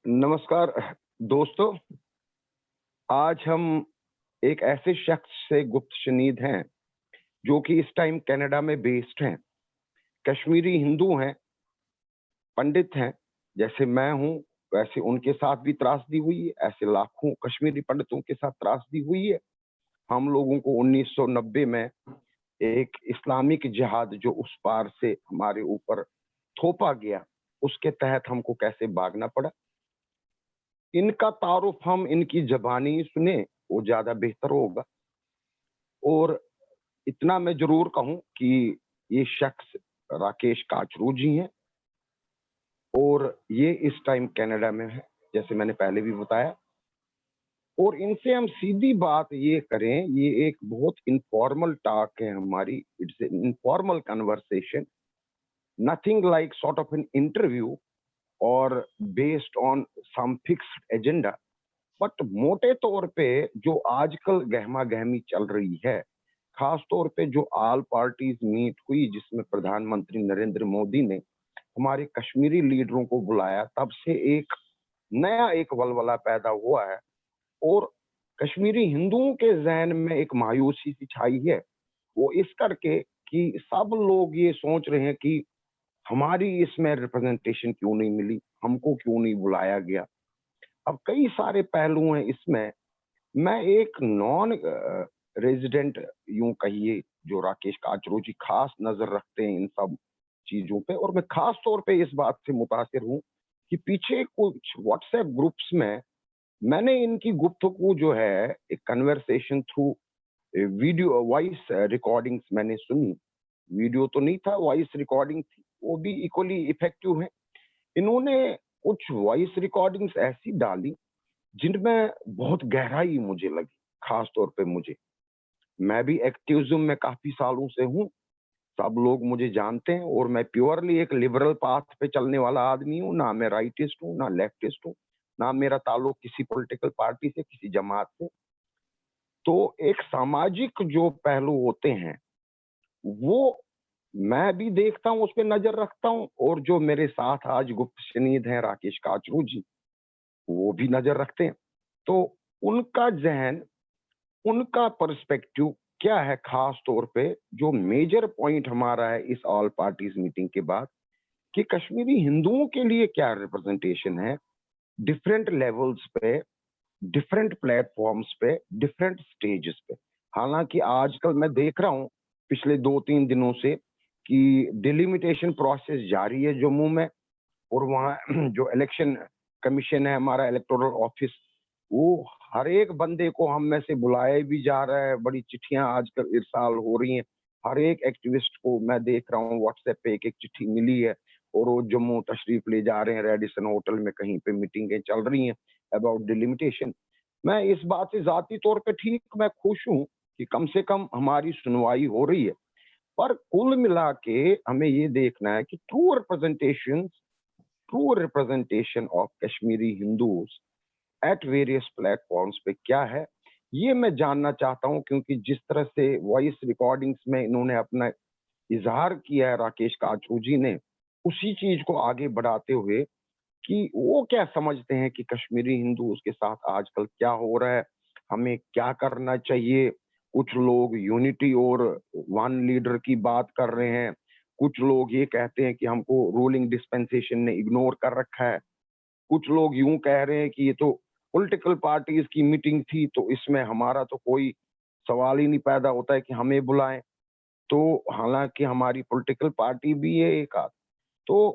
नमस्कार दोस्तों। आज हम एक ऐसे शख्स से गुप्तशनीद हैं जो कि इस टाइम कनाडा में बेस्ड हैं। कश्मीरी हिंदू हैं, पंडित हैं। जैसे मैं हूं वैसे उनके साथ भी त्रासदी हुई है, ऐसे लाखों कश्मीरी पंडितों के साथ त्रासदी हुई है। हम लोगों को 1990 में एक इस्लामिक जिहाद जो उस पार से हमारे ऊपर थोपा गया, उसके तहत हमको कैसे भागना पड़ा। इनका तारुफ हम इनकी ज़बानी सुने वो ज़्यादा बेहतर होगा। और इतना मैं ज़रूर कहूँ कि ये शख्स राकेश काचरू जी हैं और ये इस टाइम कनाडा में है, जैसे मैंने पहले भी बताया। और इनसे हम सीधी बात ये करें, ये एक बहुत इनफॉर्मल टॉक है हमारी, it's an informal conversation, nothing like sort of an interview और based on some fixed agenda. But मोटे तौर पे जो आजकल गहमा गहमी चल रही है, खास तौर पे जो ऑल पार्टीज मीट हुई जिसमें प्रधानमंत्री नरेंद्र मोदी ने हमारे कश्मीरी लीडरों को बुलाया, तब से एक नया एक वलवला पैदा हुआ है और कश्मीरी हिंदुओं के जहन में एक मायूसी सी छाई है। वो इस करके कि सब लोग ये सोच रहे हैं कि हमारी इसमें रिप्रेजेंटेशन क्यों नहीं मिली, हमको क्यों नहीं बुलाया गया। अब कई सारे पहलू हैं इसमें। मैं एक नॉन रेजिडेंट यूं कहिए, जो राकेश काचरू जी खास नजर रखते हैं इन सब चीजों पे, और मैं खास तौर पे इस बात से मुतासिर हूं कि पीछे कुछ व्हाट्सएप ग्रुप्स में मैंने इनकी गुफ्तगू जो है एक conversation through video voice recordings मैंने सुनी। वीडियो तो नहीं था, वॉइस रिकॉर्डिंग थी, वो भी इक्वली इफेक्टिव है। इन्होंने कुछ वॉइस रिकॉर्डिंग्स ऐसी डाली जिनमें बहुत गहराई मुझे लगी। खास तौर पे मुझे, मैं भी एक्टिविज्म में काफी सालों से हूँ, सब लोग मुझे जानते हैं और मैं प्योरली एक लिबरल पाथ पे चलने वाला आदमी हूँ। ना मैं राइटिस्ट हूँ, ना लेफ्टिस्ट हूँ, ना मेरा ताल्लुक किसी पॉलिटिकल पार्टी से, किसी जमात से। तो एक सामाजिक जो पहलू होते हैं वो मैं भी देखता हूँ, उस पर नजर रखता हूँ, और जो मेरे साथ आज गुप्तशनीद हैं राकेश काचरू जी, वो भी नजर रखते हैं। तो उनका जहन, उनका पर्सपेक्टिव क्या है, खास तौर पे जो मेजर पॉइंट हमारा है इस ऑल पार्टीज मीटिंग के बाद, कि कश्मीरी हिंदुओं के लिए क्या रिप्रेजेंटेशन है डिफरेंट लेवल्स पे, डिफरेंट प्लेटफॉर्म्स पे, डिफरेंट स्टेजेस पे। हालांकि आजकल मैं देख रहा हूँ पिछले 2-3 दिनों से कि डिलिमिटेशन प्रोसेस जारी है जम्मू में, और वहाँ जो इलेक्शन कमीशन है, हमारा इलेक्टोरल ऑफिस, वो हर एक बंदे को हम में से बुलाया भी जा रहा है। बड़ी चिट्ठियां आजकल इरसाल हो रही हैं, हर एक एक्टिविस्ट को मैं देख रहा हूँ व्हाट्सएप पे एक एक चिट्ठी मिली है और वो जम्मू तशरीफ ले जा रहे हैं। रेडिसन होटल में कहीं पे मीटिंगें चल रही हैं अबाउट डिलिमिटेशन। मैं इस बात से जाती तौर पे ठीक मैं खुश हूँ कि कम से कम हमारी सुनवाई हो रही है। पर कुल मिला के हमें ये देखना है कि true representation of Kashmiri Hindus at various platforms पे क्या है, ये मैं जानना चाहता हूं। क्योंकि जिस तरह से वॉइस रिकॉर्डिंग्स में इन्होंने अपना इजहार किया है राकेश काचरू जी ने, उसी चीज को आगे बढ़ाते हुए कि वो क्या समझते हैं कि कश्मीरी हिंदू उसके साथ आजकल क्या हो रहा है, हमें क्या करना चाहिए। कुछ लोग यूनिटी और वन लीडर की बात कर रहे हैं, कुछ लोग ये कहते हैं कि हमको रूलिंग डिस्पेंसेशन ने इग्नोर कर रखा है, कुछ लोग यूं कह रहे हैं कि ये तो पॉलिटिकल पार्टीज की मीटिंग थी, तो इसमें हमारा तो कोई सवाल ही नहीं पैदा होता है कि हमें बुलाएं। तो हालांकि हमारी पॉलिटिकल पार्टी भी है एक आध। तो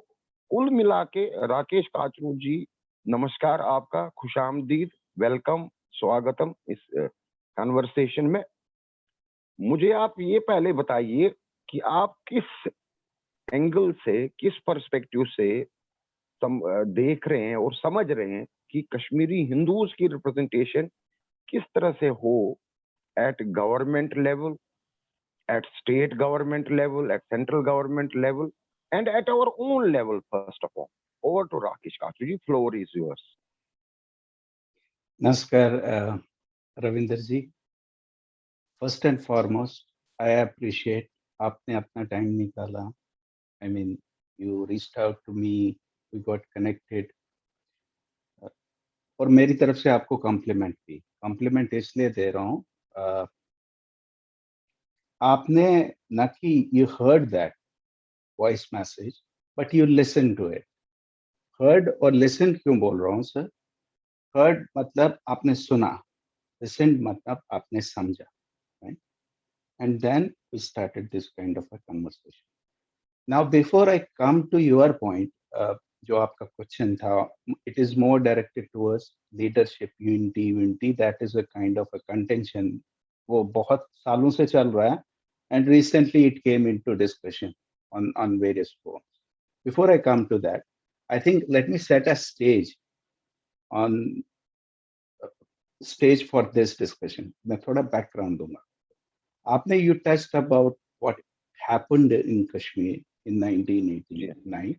कुल मिला के राकेश काचरू जी, नमस्कार, आपका खुशामदीद, वेलकम, स्वागतम इस कन्वर्सेशन में। मुझे आप ये पहले बताइए कि आप किस एंगल से, किस पर्सपेक्टिव से देख रहे हैं और समझ रहे हैं कि कश्मीरी हिंदूज की रिप्रेजेंटेशन किस तरह से हो at government level, at state government level, at central government level, and at our own level. First of all, over to Rakesh Kachu ji, floor is yours. नमस्कार Ravinder ji. First and foremost I appreciate आपने अपना time निकाला। I mean you reached out to me, we got connected. और मेरी तरफ से आपको complement भी, कॉम्प्लीमेंट इसलिए दे रहा हूँ, आपने न कि you heard that voice message but you listen to it. Heard और लिसन क्यों बोल रहा हूँ सर? हर्ड मतलब आपने सुना, लिसन मतलब आपने समझा, right? And then we started this kind of a conversation. Now, before I come to your point, जो आपका क्वेश्चन था, it is more directed towards leadership, unity. That is a kind of a contention. वो बहुत सालों से चल रहा है, and recently it came into discussion on various forums. Before I come to that, I think let me set a on stage for this discussion. मैं थोड़ा background दूंगा. आपने you touched about what happened in Kashmir in 1989.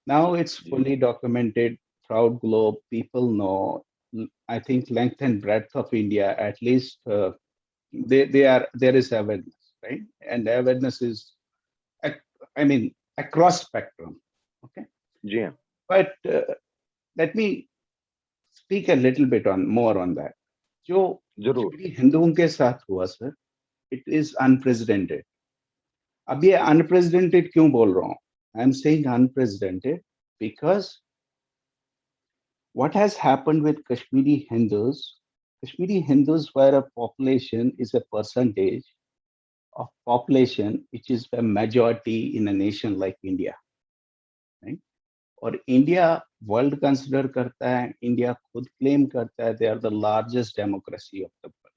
Now it's fully documented throughout globe. People know. I think length and breadth of India, at least there is awareness, right? And awareness is, I mean, across spectrum. Okay. जी हाँ, But let me speak a little bit on more on that. जो जरूर। कश्मीरी हिंदुओं के साथ हुआ sir, it is unprecedented. अब ये unprecedented क्यों बोल रहा हूँ? I'm saying unprecedented because what has happened with Kashmiri Hindus were a population is a percentage of population which is a majority in a nation like India, right? और India world consider करता है, India खुद claim करता है, they are the largest democracy of the world.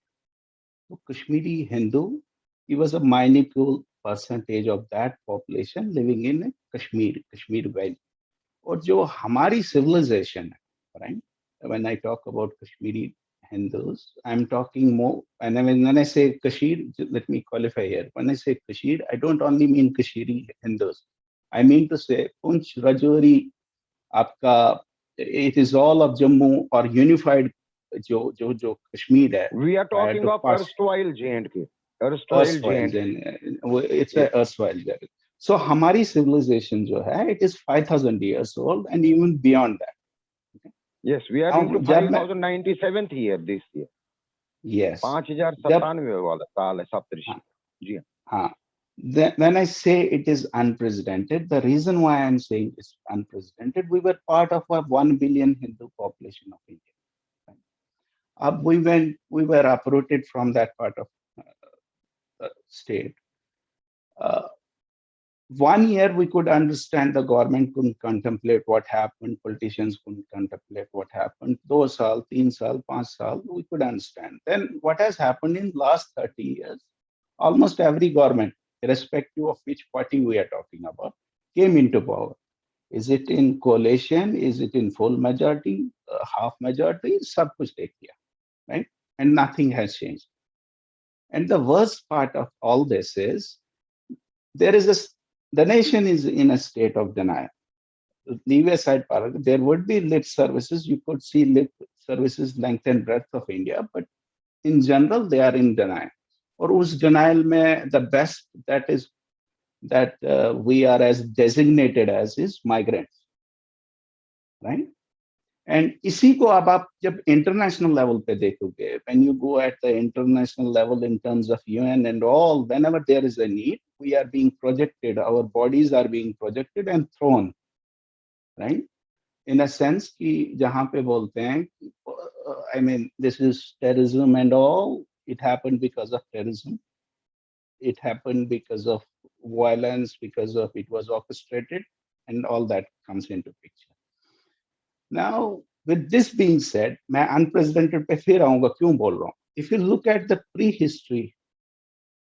तो Kashmiri Hindu, he was a minuscule percentage of that population living in Kashmir Valley. और जो हमारी civilization है, right? When I talk about Kashmiri Hindus, I'm talking more. And when I say Kashmir, let me qualify here. When I say Kashmir, I don't only mean Kashmiri Hindus. I mean to say Punch, Rajouri, आपका it is all of Jammu or unified जो कश्मीर है We are prior talking to of past erstwhile J&K. Erstwhile erstwhile J&K. it's a Yes, erstwhile level. So हमारी civilization जो है, it is 5,000 years old and even beyond that. yes, we are Now into जब मैं 5097th year this year. yes 5097 वाला साल है हाँ, सप्तऋषि. जी हाँ. हाँ. When I say it is unprecedented, the reason why I'm saying it's unprecedented, we were part of a 1 billion Hindu population of India. We were uprooted from that part of state. Uh, 1 year we could understand, the government couldn't contemplate what happened, politicians couldn't contemplate what happened. 2 saal, 3 saal, 5 saal, we could understand. Then what has happened in last 30 years, almost every government, irrespective of which party we are talking about, came into power. Is it in coalition? Is it in full majority, half majority? Sab kuch dekh liya, right? And nothing has changed. And the worst part of all this is there is the nation is in a state of denial. Leave aside, there would be lit services. You could see lit services length and breadth of India, but in general, they are in denial. Or us denial mein, the best that is that we are as designated as is migrants, right? And इसी को अब आप जब international level पे देखोगे, when you go at the international level in terms of UN and all, whenever there is a need, we are being projected, our bodies are being projected and thrown, right? In a sense कि जहां पे बोलते हैं, I mean this is terrorism and all, it happened because of terrorism, it happened because of violence, because of it was orchestrated, and all that comes into picture. Now, with this being said, मैं unprecedented पे फिर आऊंगा, क्यों बोल रहा हूँ? If you look at the pre-history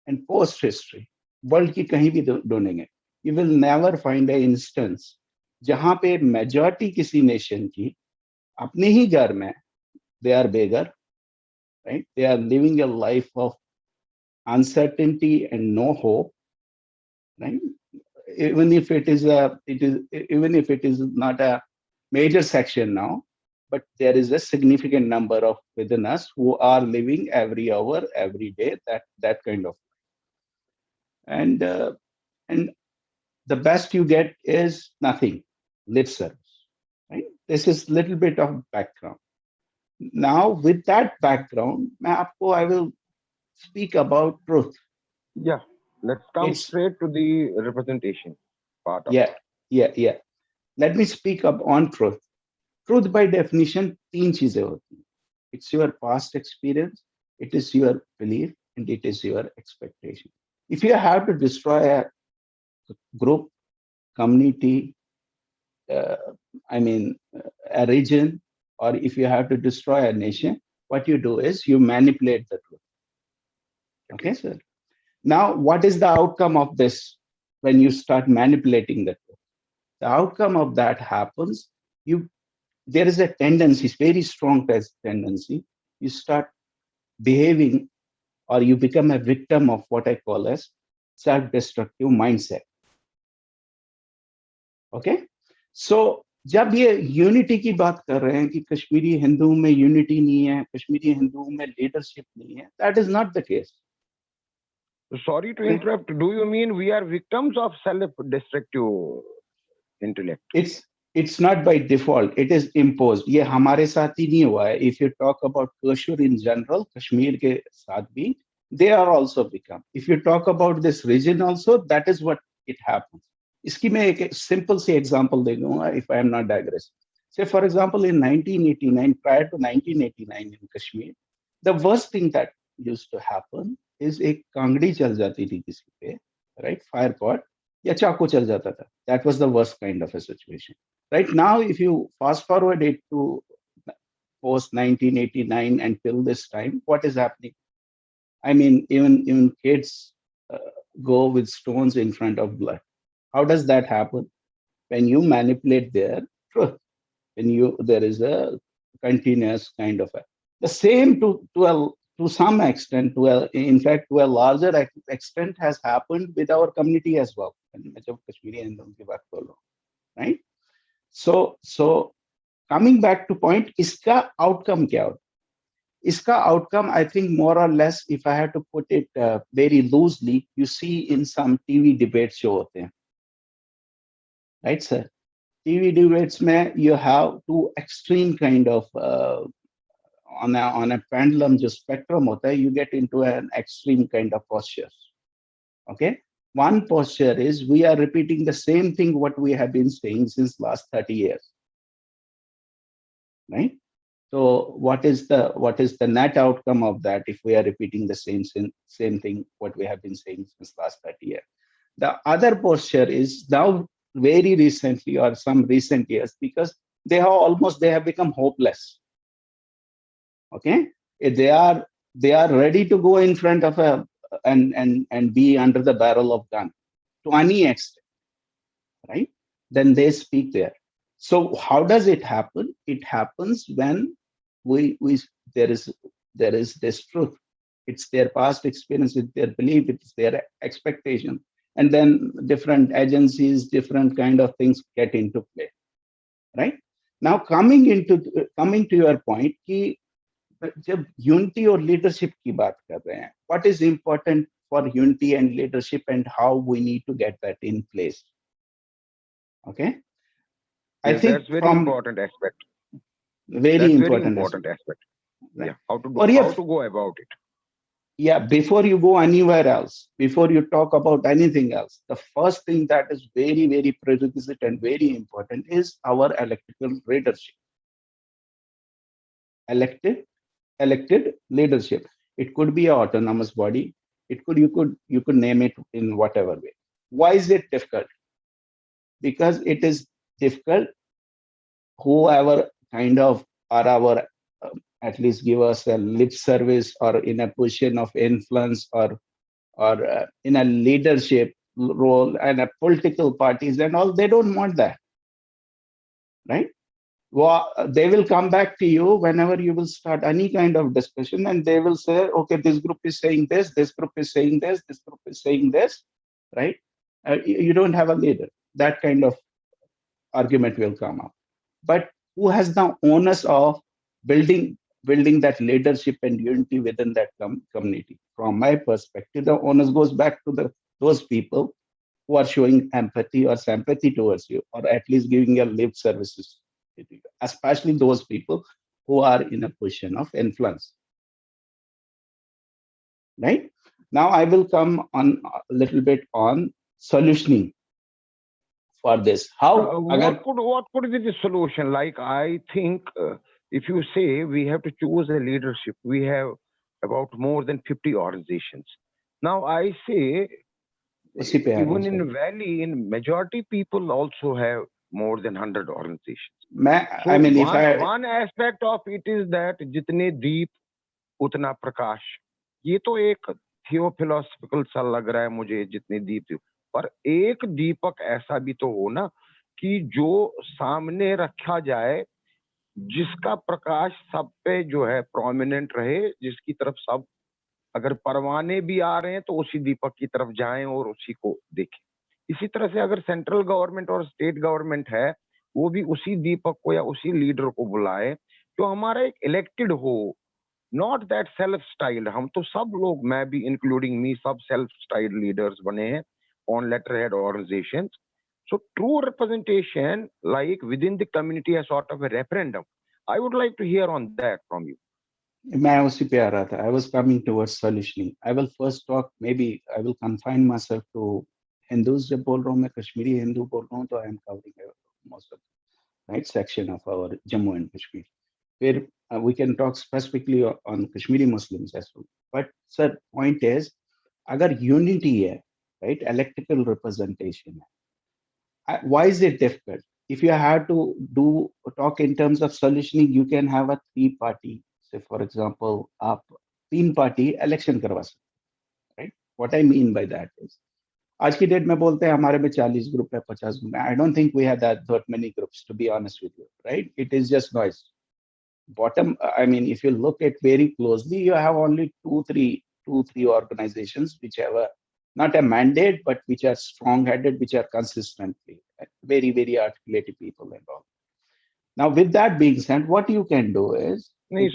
and post-history, world की कहीं भी ढूंढेंगे, you will never find an instance जहां पे majority किसी nation की अपने ही घर में they are beggar, right? They are living a life of uncertainty and no hope, right? Even if it is not a major section now, but there is a significant number of within us who are living every hour, every day, that kind of. And the best you get is nothing, lip service, right? This is little bit of background. Now, with that background, I will speak about truth. Yeah, let's come It's straight to the representation part of it. yeah, yeah. Let me speak up on truth. Truth by definition, तीन चीजें होती हैं. It's your past experience, it is your belief, and it is your expectation. If you have to destroy a group, community, uh, a region, or if you have to destroy a nation, what you do is you manipulate the truth. Okay, sir. Now, what is the outcome of this when you start manipulating the truth? The outcome of that happens, you there is a tendency, very strong tendency, you start behaving or you become a victim of what I call as self-destructive mindset. Okay? So जब ये unity की बात कर रहे हैं कि कश्मीरी हिंदुओं में यूनिटी नहीं है, कश्मीरी हिंदुओं में लीडरशिप नहीं है, that is not the case. Sorry to interrupt. Do you mean we are victims of self-destructive intellect? It's not by default, it is imposed. ये हमारे साथ ही नहीं हुआ है. If you talk about Kashmir in general, Kashmir के साथ भी, they are also become. If you talk about this region also, that is what it happens. इसकी मैं एक simple सी example दे दूंगा if I am not digressing. Say for example in 1989, prior to 1989 in Kashmir, the worst thing that used to happen is एक कांगड़ी चल जाती थी किसी पे, right? Fire pot, या चाकू चल जाता था. That was the worst kind of a situation. Right now, if you fast forward it to post 1989 until this time, what is happening? I mean, even kids go with stones in front of blood. How does that happen? When you manipulate their truth, when there is a continuous kind of the same to some extent, in fact to a larger extent has happened with our community as well. Right? So coming back to point, iska outcome kya होता? Iska outcome, I think more or less, if I had to put it very loosely, you see in some TV debates जो होते हैं, right, sir? TV debates में you have two extreme kind of on a pendulum जो spectrum होता है, you get into an extreme kind of postures. Okay, one posture is we are repeating the same thing what we have been saying since last 30 years, right? So what is the net outcome of that if we are repeating the same thing what we have been saying since last 30 years? The other posture is now very recently or some recent years because they have become hopeless. Okay, they are ready to go in front of and be under the barrel of gun to any extent, right? Then they speak there. So how does it happen? It happens when we there is this truth. It's their past experience, it's their belief, it's their expectation, and then different agencies, different kind of things get into play, right? Now coming to your point कि जब unity और leadership की बात कर रहे हैं, what is important for unity and leadership and how we need to get that in place? Okay, Yes, I think that's very important aspect. very That's very important important aspect. right? Yeah, how to go about it. Yeah, before you go anywhere else, before you talk about anything else, the first thing that is very, very prerequisite and very important is our elected leadership. Elected leadership. It could be an autonomous body. You could name it in whatever way. Why is it difficult? Because it is difficult. Whoever kind of are our at least give us a lip service or in a position of influence or in a leadership role and a political parties and all, they don't want that, right? Well, they will come back to you whenever you will start any kind of discussion and they will say, okay, this group is saying this group is saying this group is saying this, right? You don't have a leader. That kind of argument will come up. But who has the onus of building that leadership and unity within that community? From my perspective, the onus goes back to those people who are showing empathy or sympathy towards you, or at least giving your lip services, especially those people who are in a position of influence. Right? Now I will come on a little bit on solutioning for this. How agar, What could be the solution? Like, I think if you say we have to choose a leadership, we have about more than 50 organizations. Now, I say उसी पे आ रहा हूँ even sir. in Valley, in majority people also have more than 100 organizations. So I mean, if one aspect of it is that जितने दीप उतना प्रकाश. ये तो एक थियोफिलोसफिकल सा लग रहा है मुझे, जितने दीप, पर एक दीपक ऐसा भी तो हो ना कि जो सामने रखा जाए, जिसका प्रकाश सब पे जो है प्रोमिनेंट रहे, जिसकी तरफ सब, अगर परवाने भी आ रहे हैं तो उसी दीपक की तरफ जाएं और उसी को देखें. इसी तरह से अगर सेंट्रल गवर्नमेंट और स्टेट गवर्नमेंट है, वो भी उसी दीपक को या उसी लीडर को बुलाए जो हमारा एक इलेक्टेड हो. Not that self styled. हम तो सब लोग, मैं भी इंक्लूडिंग मी, सब सेल्फ स्टाइल्ड लीडर्स बने हैं on letter head organisations. So true representation, like within the community, a sort of a referendum. I would like to hear on that from you. मैं उसी पे आ रहा था. I was coming towards solutioning. I will first talk, maybe I will confine myself to Hindus. जब बोल रहा हूँ मैं कश्मीरी हिंदू बोल रहा हूँ तो I am covering most of the right section of our Jammu and Kashmir. Where we can talk specifically on Kashmiri Muslims as well. But sir, point is, अगर unity है, right, electoral representation है, why is it difficult? If you have to talk in terms of solutioning, you can have a 3-party. Say for example, आप 3-party election करवा सकते, right? What I mean by that is, आज की date में बोलते हैं हमारे में 40 ग्रुप है, 50 ग्रुप है. I don't think we have that many groups, to be honest with you, right? It is just noise. Bottom, I mean, if you look at very closely, you have only two, three organizations which have not a mandate, but which are strong-headed, which are consistently very, very articulated people and all. Now, with that being said, what you can do is, नहीं,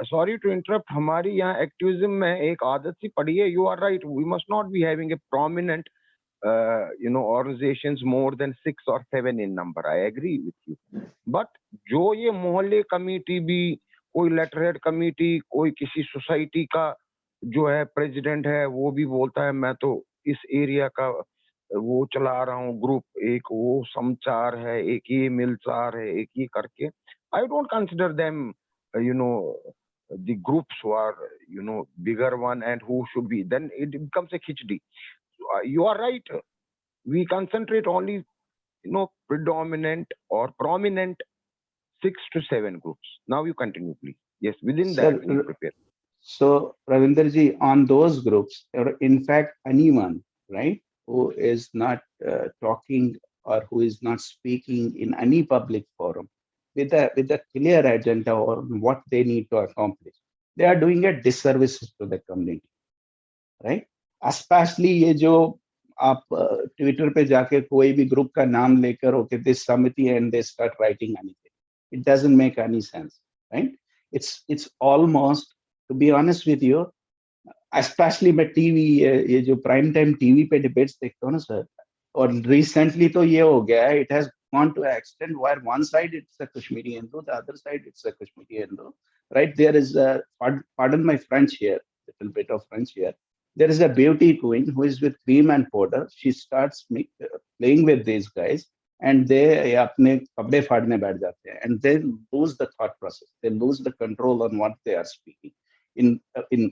sorry to interrupt. हमारी यहाँ activism में एक आदत सी पड़ी है. You are right. We must not be having a prominent, organizations more than 6 or 7 in number. I agree with you. But जो ये मोहल्ले कमेटी भी, कोई लेटरहेड कमेटी, कोई किसी सोसाइटी का जो है प्रेसिडेंट है, वो भी बोलता है मैं तो इस एरिया का वो चला रहा हूँ ग्रुप, एक वो समाचार है, एक ये मिलचार है, एक ये करके. I don't consider them, the groups who are, bigger one and who should be. Then it becomes a khichdi. You are right. We concentrate only, predominant or prominent 6 to 7 groups. Now you continue, please. Yes, within sir, that we prepare. So, Ravinderji, on those groups, or in fact, anyone, right, who is not talking or who is not speaking in any public forum with a clear agenda or what they need to accomplish, they are doing a disservice to the community, right? Especially ये जो आप Twitter पे जाके कोई भी group का नाम लेकर ओके दिस समिति and they start writing anything, it doesn't make any sense, right? It's almost, to be honest with you, especially मैं टीवी, ये जो प्राइम टाइम टीवी पे डिबेट्स देखता हूँ ना सर, और रिसेंटली तो ये हो गया है, it has gone to an extent where one side it's a Kashmiri Hindu, the other side it's a Kashmiri Hindu, right? There is a, pardon my French here, little bit of French here. There is a beauty queen who is with cream and powder. She starts playing with these guys, and they अपने कपड़े फाड़ने बैठ जाते हैं, and they lose the thought process. They lose the control on what they are speaking.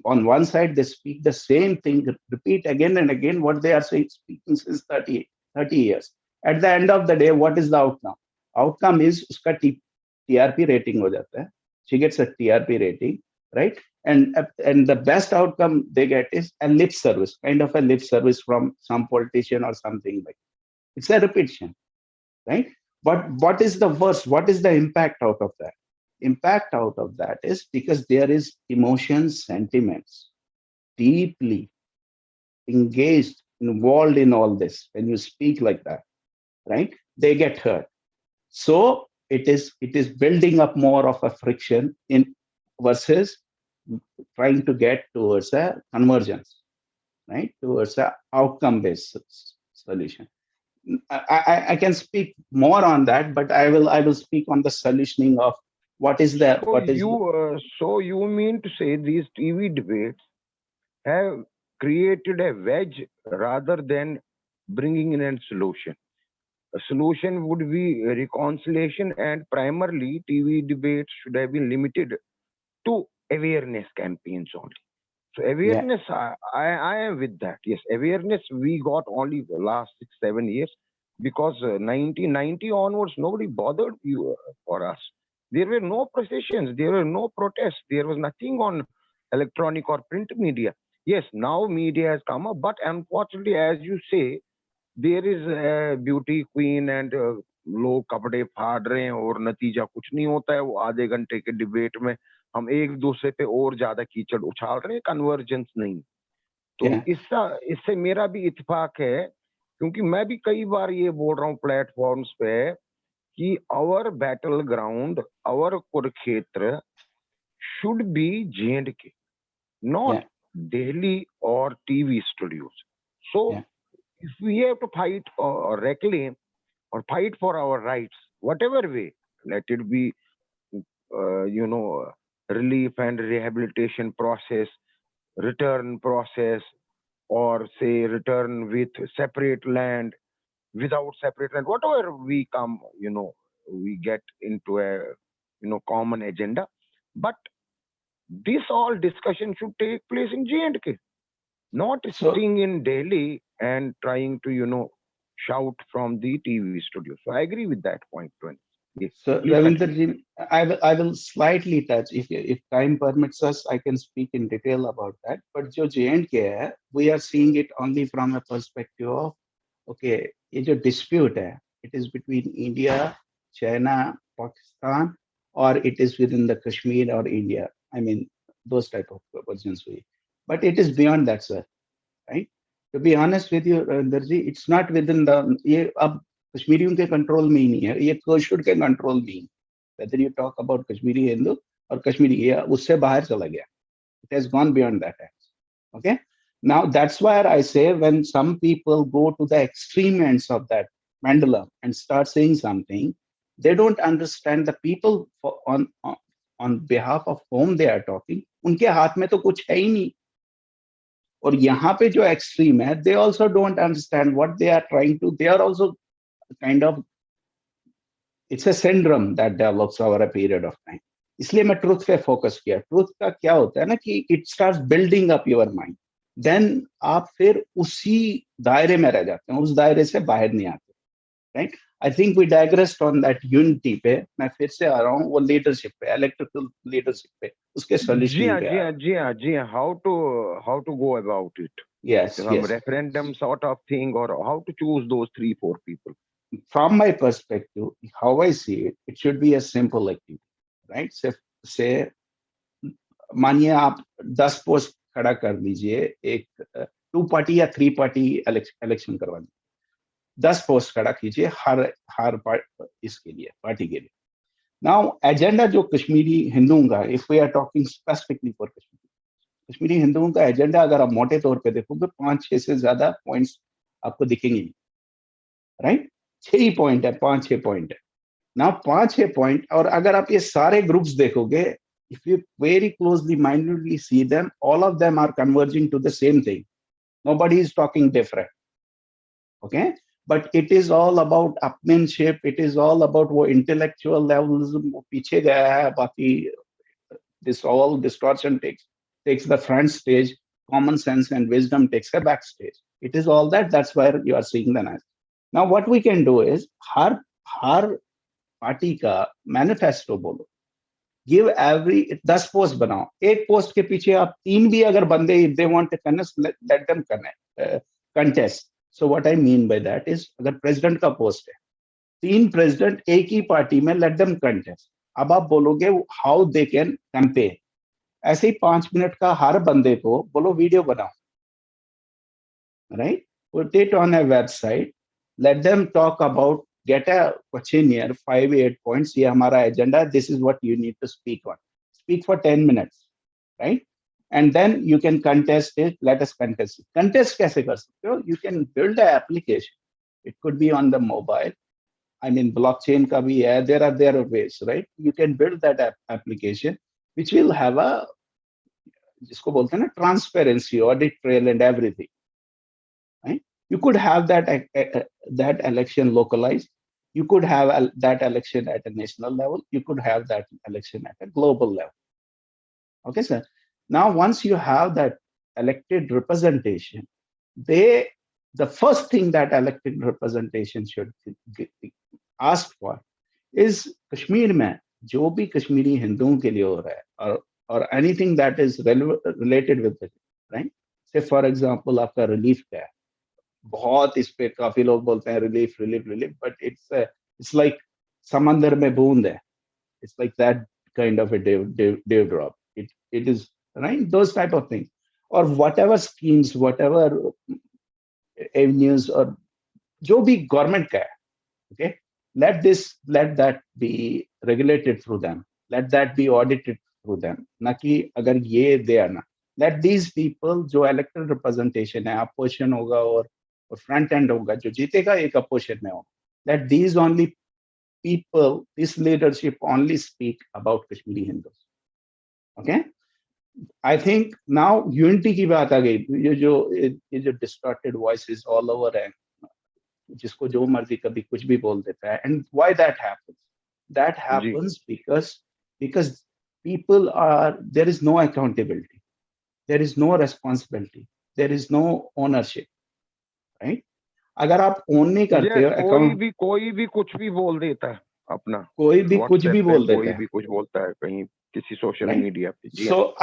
On one side, they speak the same thing, repeat again and again what they are speaking since 30 years. At the end of the day, what is the outcome? Outcome is उसका TRP rating हो जाता है. She gets a TRP rating, right? And the best outcome they get is a lip service, kind of a lip service from some politician or something like. It's a repetition, right? But what is the worst? What is the impact out of that? Impact out of that is because there is emotions, sentiments, deeply engaged, involved in all this. When you speak like that, right? They get hurt. So it is building up more of a friction in versus trying to get towards a convergence, right? Towards a outcome-based solution. I can speak more on that, but I will speak on the solutioning of So you mean to say these TV debates have created a wedge rather than bringing in a solution? A solution would be reconciliation, and primarily TV debates should have been limited to awareness campaigns only. So Yeah, awareness, I am with that. Yes, awareness we got only the last 6 7 years, because 1990 onwards nobody bothered you for us. There were no processions, there were no protests, there was nothing on electronic or print media. Yes, now media has come up, but unfortunately, as you say, there is beauty queen and लोग कपड़े फाड़ रहे हैं और नतीजा कुछ नहीं होता है। वो आधे घंटे के डिबेट में हम एक दूसरे पे और ज्यादा कीचड़ उछाल रहे हैं, कन्वर्जेंस नहीं। तो yeah, इससे मेरा भी इत्तेफाक है, क्योंकि मैं भी कई बार ये बोल रहा हूँ प्लेटफॉर्म्स पे कि our battle ground, our Kurukshetra should be J&K, yeah, not Delhi or TV studios. So yeah. if we have to fight or reclaim or fight for our rights, whatever way, let it be, relief and rehabilitation process, return process, or say return with separate land, without separate land, whatever we come, we get into a, common agenda. But this all discussion should take place in J&K, not So, sitting in Delhi and trying to, shout from the TV studio. So I agree with that point, Tony. Yes, so please continue. Ravinderji, I will slightly touch, if time permits us, I can speak in detail about that. But जो J&K है, we are seeing it only from a perspective of, okay, ये जो dispute है, it is between India, China, Pakistan, or it is within the Kashmir or India. I mean, those type of versions we. But it is beyond that, sir. Right? To be honest with you, Ravinderji, it's not within the, ये अब कश्मीरियों के control में ही नहीं है, ये कोशुड के control में ही। Whether you talk about Kashmiri Hindu or Kashmiri, ये उससे बाहर चला गया. It has gone beyond that. Okay. Now that's why I say when some people go to the extreme ends of that mandala and start saying something, they don't understand the people on behalf of whom they are talking. उनके हाथ में तो कुछ है ही नहीं. और यहाँ पे जो extreme है, they also don't understand what they are trying to. They are also kind of, it's a syndrome that develops over a period of time. इसलिए मैं ट्रूथ पे फोकस किया. ट्रूथ का क्या होता है ना कि it starts building up your mind, then आप फिर उसी दायरे में रह जाते हैं, उस दायरे से बाहर नहीं आते. Right. I think we digressed on that unity पे. मैं फिर से आ रहा हूँ वो लीडरशिप पे, इलेक्ट्रिकल लीडरशिप पे, उसके जी सोल्यूशनिंग हाँ, पे जी आ हाँ, रहा जी हाँ, जी हाँ. How to go about it? हूँ. Yes, Some yes. referendum sort of thing, or how to choose those 3 4 people? From my perspective, how I see it, it should be a simple activity. Right. Say मानिए आप 10 post खड़ा कर दीजिए, एक 2 party या 3 party election करवा दीजिए. 10 post खड़ा कीजिए हर हर इसके लिए, पार्टी के लिए. नाउ एजेंडा जो कश्मीरी हिंदुओं का, if we are talking specifically for Kashmiri हिंदुओं का एजेंडा, अगर आप मोटे तौर पे देखोगे 5 6 से ज्यादा पॉइंट्स आपको दिखेंगे नहीं. राइट. 6 ही पॉइंट है, 5 6 पॉइंट है ना, 5 6 पॉइंट. और अगर आप ये सारे ग्रुप्स देखोगे, if you very closely minutely see them, all of them are converging to the same thing. Nobody is talking different. Okay. But it is all about upmanship, it is all about वो intellectual levels वो पीछे गया है. बाकी this all distortion takes the front stage, common sense and wisdom takes a back stage. It is all that. That's where you are seeing the noise. Now what we can do is her party का manifesto बोलो, give every 10 post बनाओ. एक post के पीछे आप 3 भी अगर बंदे, if they want to let them contest. So what I mean by that is, अगर प्रेसिडेंट का पोस्ट है, 3 प्रेसिडेंट एक ही पार्टी में, लेट देम कंटेस्ट. अब आप बोलोगे हाउ दे कैन कैंपेन. ऐसे ही 5 मिनट का हर बंदे को बोलो वीडियो बनाओ. Right. Put it on a website, let them talk about, get a questionnaire, 5 8 points. ये हमारा agenda, this is what you need to speak on. Speak for 10 minutes, right? And then you can contest it. Let us contest it. Contest कैसे कर सकते हो? You can build an application. It could be on the mobile. I mean, blockchain ka bhi hai. There are ways, right? You can build that application, which will have a, जिसको बोलते हैं ना, transparency, audit trail, and everything. Right? You could have that election localized. You could have that election at a national level. You could have that election at a global level. Okay, sir. Now, once you have that elected representation, the first thing that elected representation should ask for is Kashmir में जो भी कश्मीरी हिंदुओं के लिए हो रहा है, or anything that is related with it, right? Say for example, आपका relief क्या है? बहुत इस पे काफी लोग बोलते हैं relief, but it's like समंदर में बूंद है. It's like that kind of a dewdrop. It is, right, those type of things, or whatever schemes, whatever avenues, or जो भी government का है, okay, let that be regulated through them, let that be audited through them. ना कि अगर ये दे ना, let these people जो elected representation है, opposition होगा और front end होगा, जो जीतेगा एक opposition में होगा, let these only people, this leadership only speak about Kashmiri Hindus. Okay, I think now unity की बात आ गई. ये जो distorted voices all over है, जिसको जो मर्जी कभी कुछ भी बोल देता है. And why that happens? That happens because people there is no accountability, there is no responsibility, there is no ownership, right? अगर आप own नहीं करते हो, कोई भी कुछ भी बोल देता है अपना, कोई भी कुछ भी बोल देता है, कोई भी कुछ बोलता है कहीं किसी सोशल मीडिया पे. So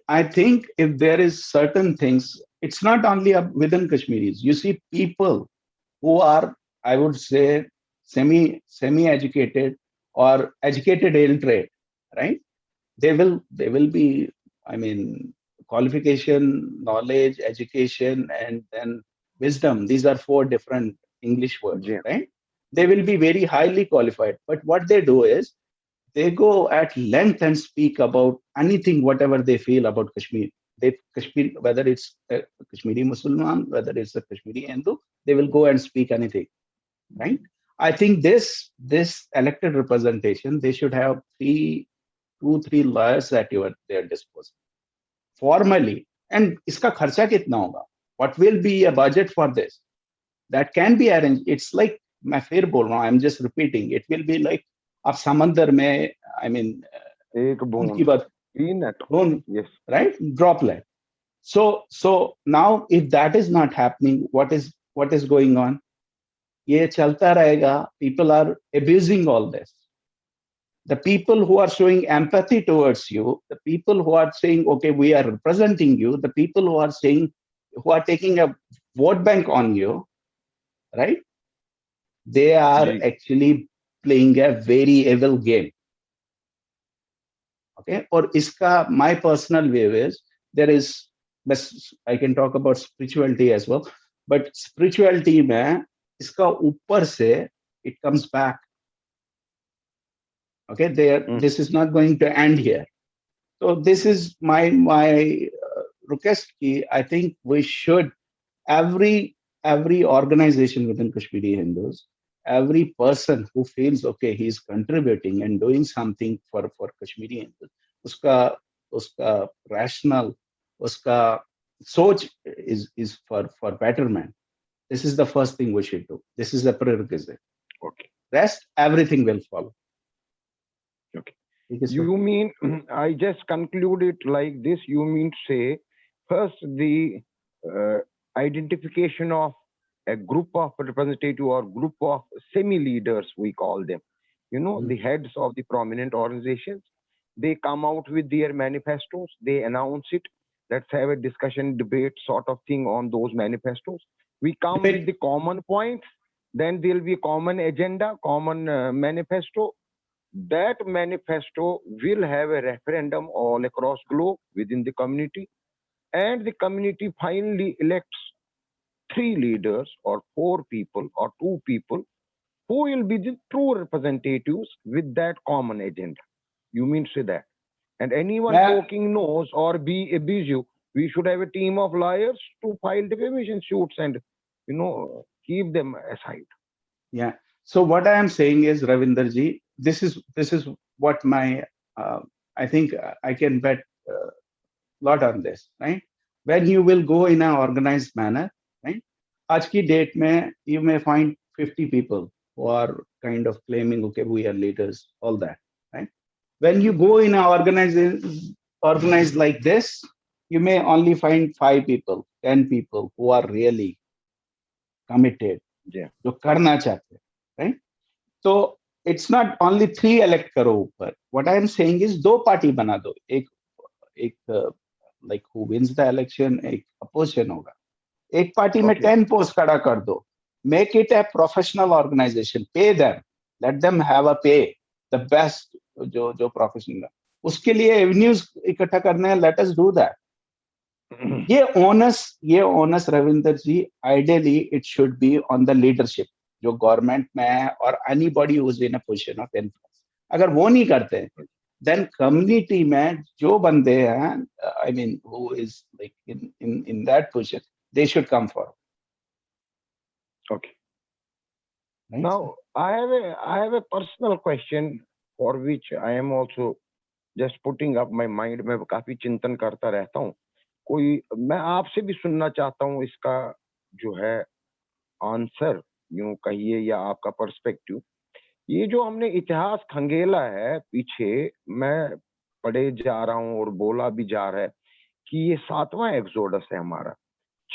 I think if there is certain things, it's not only within Kashmiris. You see people who are, I would say, semi-educated or educated illiterate, right? They will be, I mean, qualification, knowledge, education, and then wisdom. These are 4 different English words, right? They will be very highly qualified. But what they do is they go at length and speak about anything, whatever they feel about Kashmir. Kashmir, whether it's a Kashmiri Muslim, whether it's a Kashmiri Hindu, they will go and speak anything, right? I think this elected representation, they should have 2-3 lawyers at their disposal formally. And iska kharcha kitna hoga? What will be a budget for this? That can be arranged. It's like, मैं फिर बोल रहा हूँ, I'm just repeating. It will be like आप समंदर में, I mean, एक बूंद की बात, yes, right, droplet. So now if that is not happening, what is going on? ये चलता रहेगा. People are abusing all this. The people who are showing empathy towards you, the people who are saying, okay, we are representing you, the people who are taking a vote bank on you, right? They are actually playing a very evil game. Okay, or iska, my personal view is, there is, I can talk about spirituality as well, but spirituality mein iska upar se it comes back. Okay, this is not going to end here. So this is my request ki, I think we should, every organization within Kashmiri Hindus, every person who feels okay, he's contributing and doing something for Kashmiri Hindus, uska rational, uska soch is for betterment. This is the first thing we should do. This is the prerequisite. Okay. Rest, everything will follow. Okay. You mean, I just conclude it like this, you mean to say, first the identification of a group of representative or group of semi-leaders, we call them, the heads of the prominent organizations, they come out with their manifestos, they announce it, let's have a discussion, debate sort of thing on those manifestos. We come with the common points, then there will be a common agenda, common manifesto. That manifesto will have a referendum all across globe within the community, and the community finally elects 3 leaders or 4 people or 2 people who will be the true representatives with that common agenda. You mean to say that? And anyone talking no's or be abusive, we should have a team of lawyers to file defamation suits and keep them aside. Yeah. So what I am saying is, Ravinder ji, this is what my I think I can bet a lot on this, right? When you will go in an organized manner, right? आज की date में you may find 50 people who are kind of claiming, okay, we are leaders, all that, right? When you go in an organized like this, you may only find 5 people, 10 people who are really committed, Yeah. जो करना चाहते हैं, right? तो it's not only 3 elect करो ऊपर. What I am saying is 2 party बना दो. एक like who wins the election, एक opposition होगा. एक party में Okay. 10 post खड़ा कर दो. Make it a professional organization. Pay them. Let them have a pay. The best जो professional. उसके लिए avenues इकट्ठा करने हैं. Let us do that. ये onus Ravinder ji, ideally it should be on the leadership जो गवर्नमेंट में है और anybody who is in a position of influence. अगर वो नहीं करते हैं, then community में जो बंदे हैं, I mean who is like in that position, they should come forward. Okay. Right? Now, I have a personal question for which I am also just putting up my mind. मैं काफी चिंतन करता रहता हूँ. मैं आपसे भी सुनना चाहता हूँ इसका जो है आंसर, यूं कहिए, या आपका पर्सपेक्टिव. ये जो हमने इतिहास खंगेला है पीछे, मैं पढ़े जा रहा हूँ और बोला भी जा रहा है कि ये 7वां एक्सोडस है हमारा.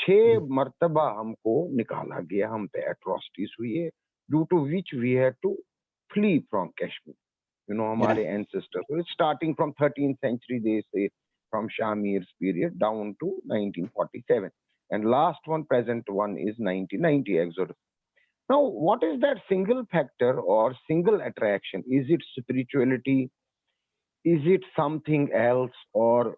6 मर्तबा हमको निकाला गया, हम पे एट्रोसिटीज हुई है, due to which we had to flee from Kashmir. हमारे ancestors, starting from 13th century, they say, from Shamir's period down to 1947, and last one, present one, is 1990 exodus. Now, what is that single factor or single attraction? Is it spirituality? Is it something else? Or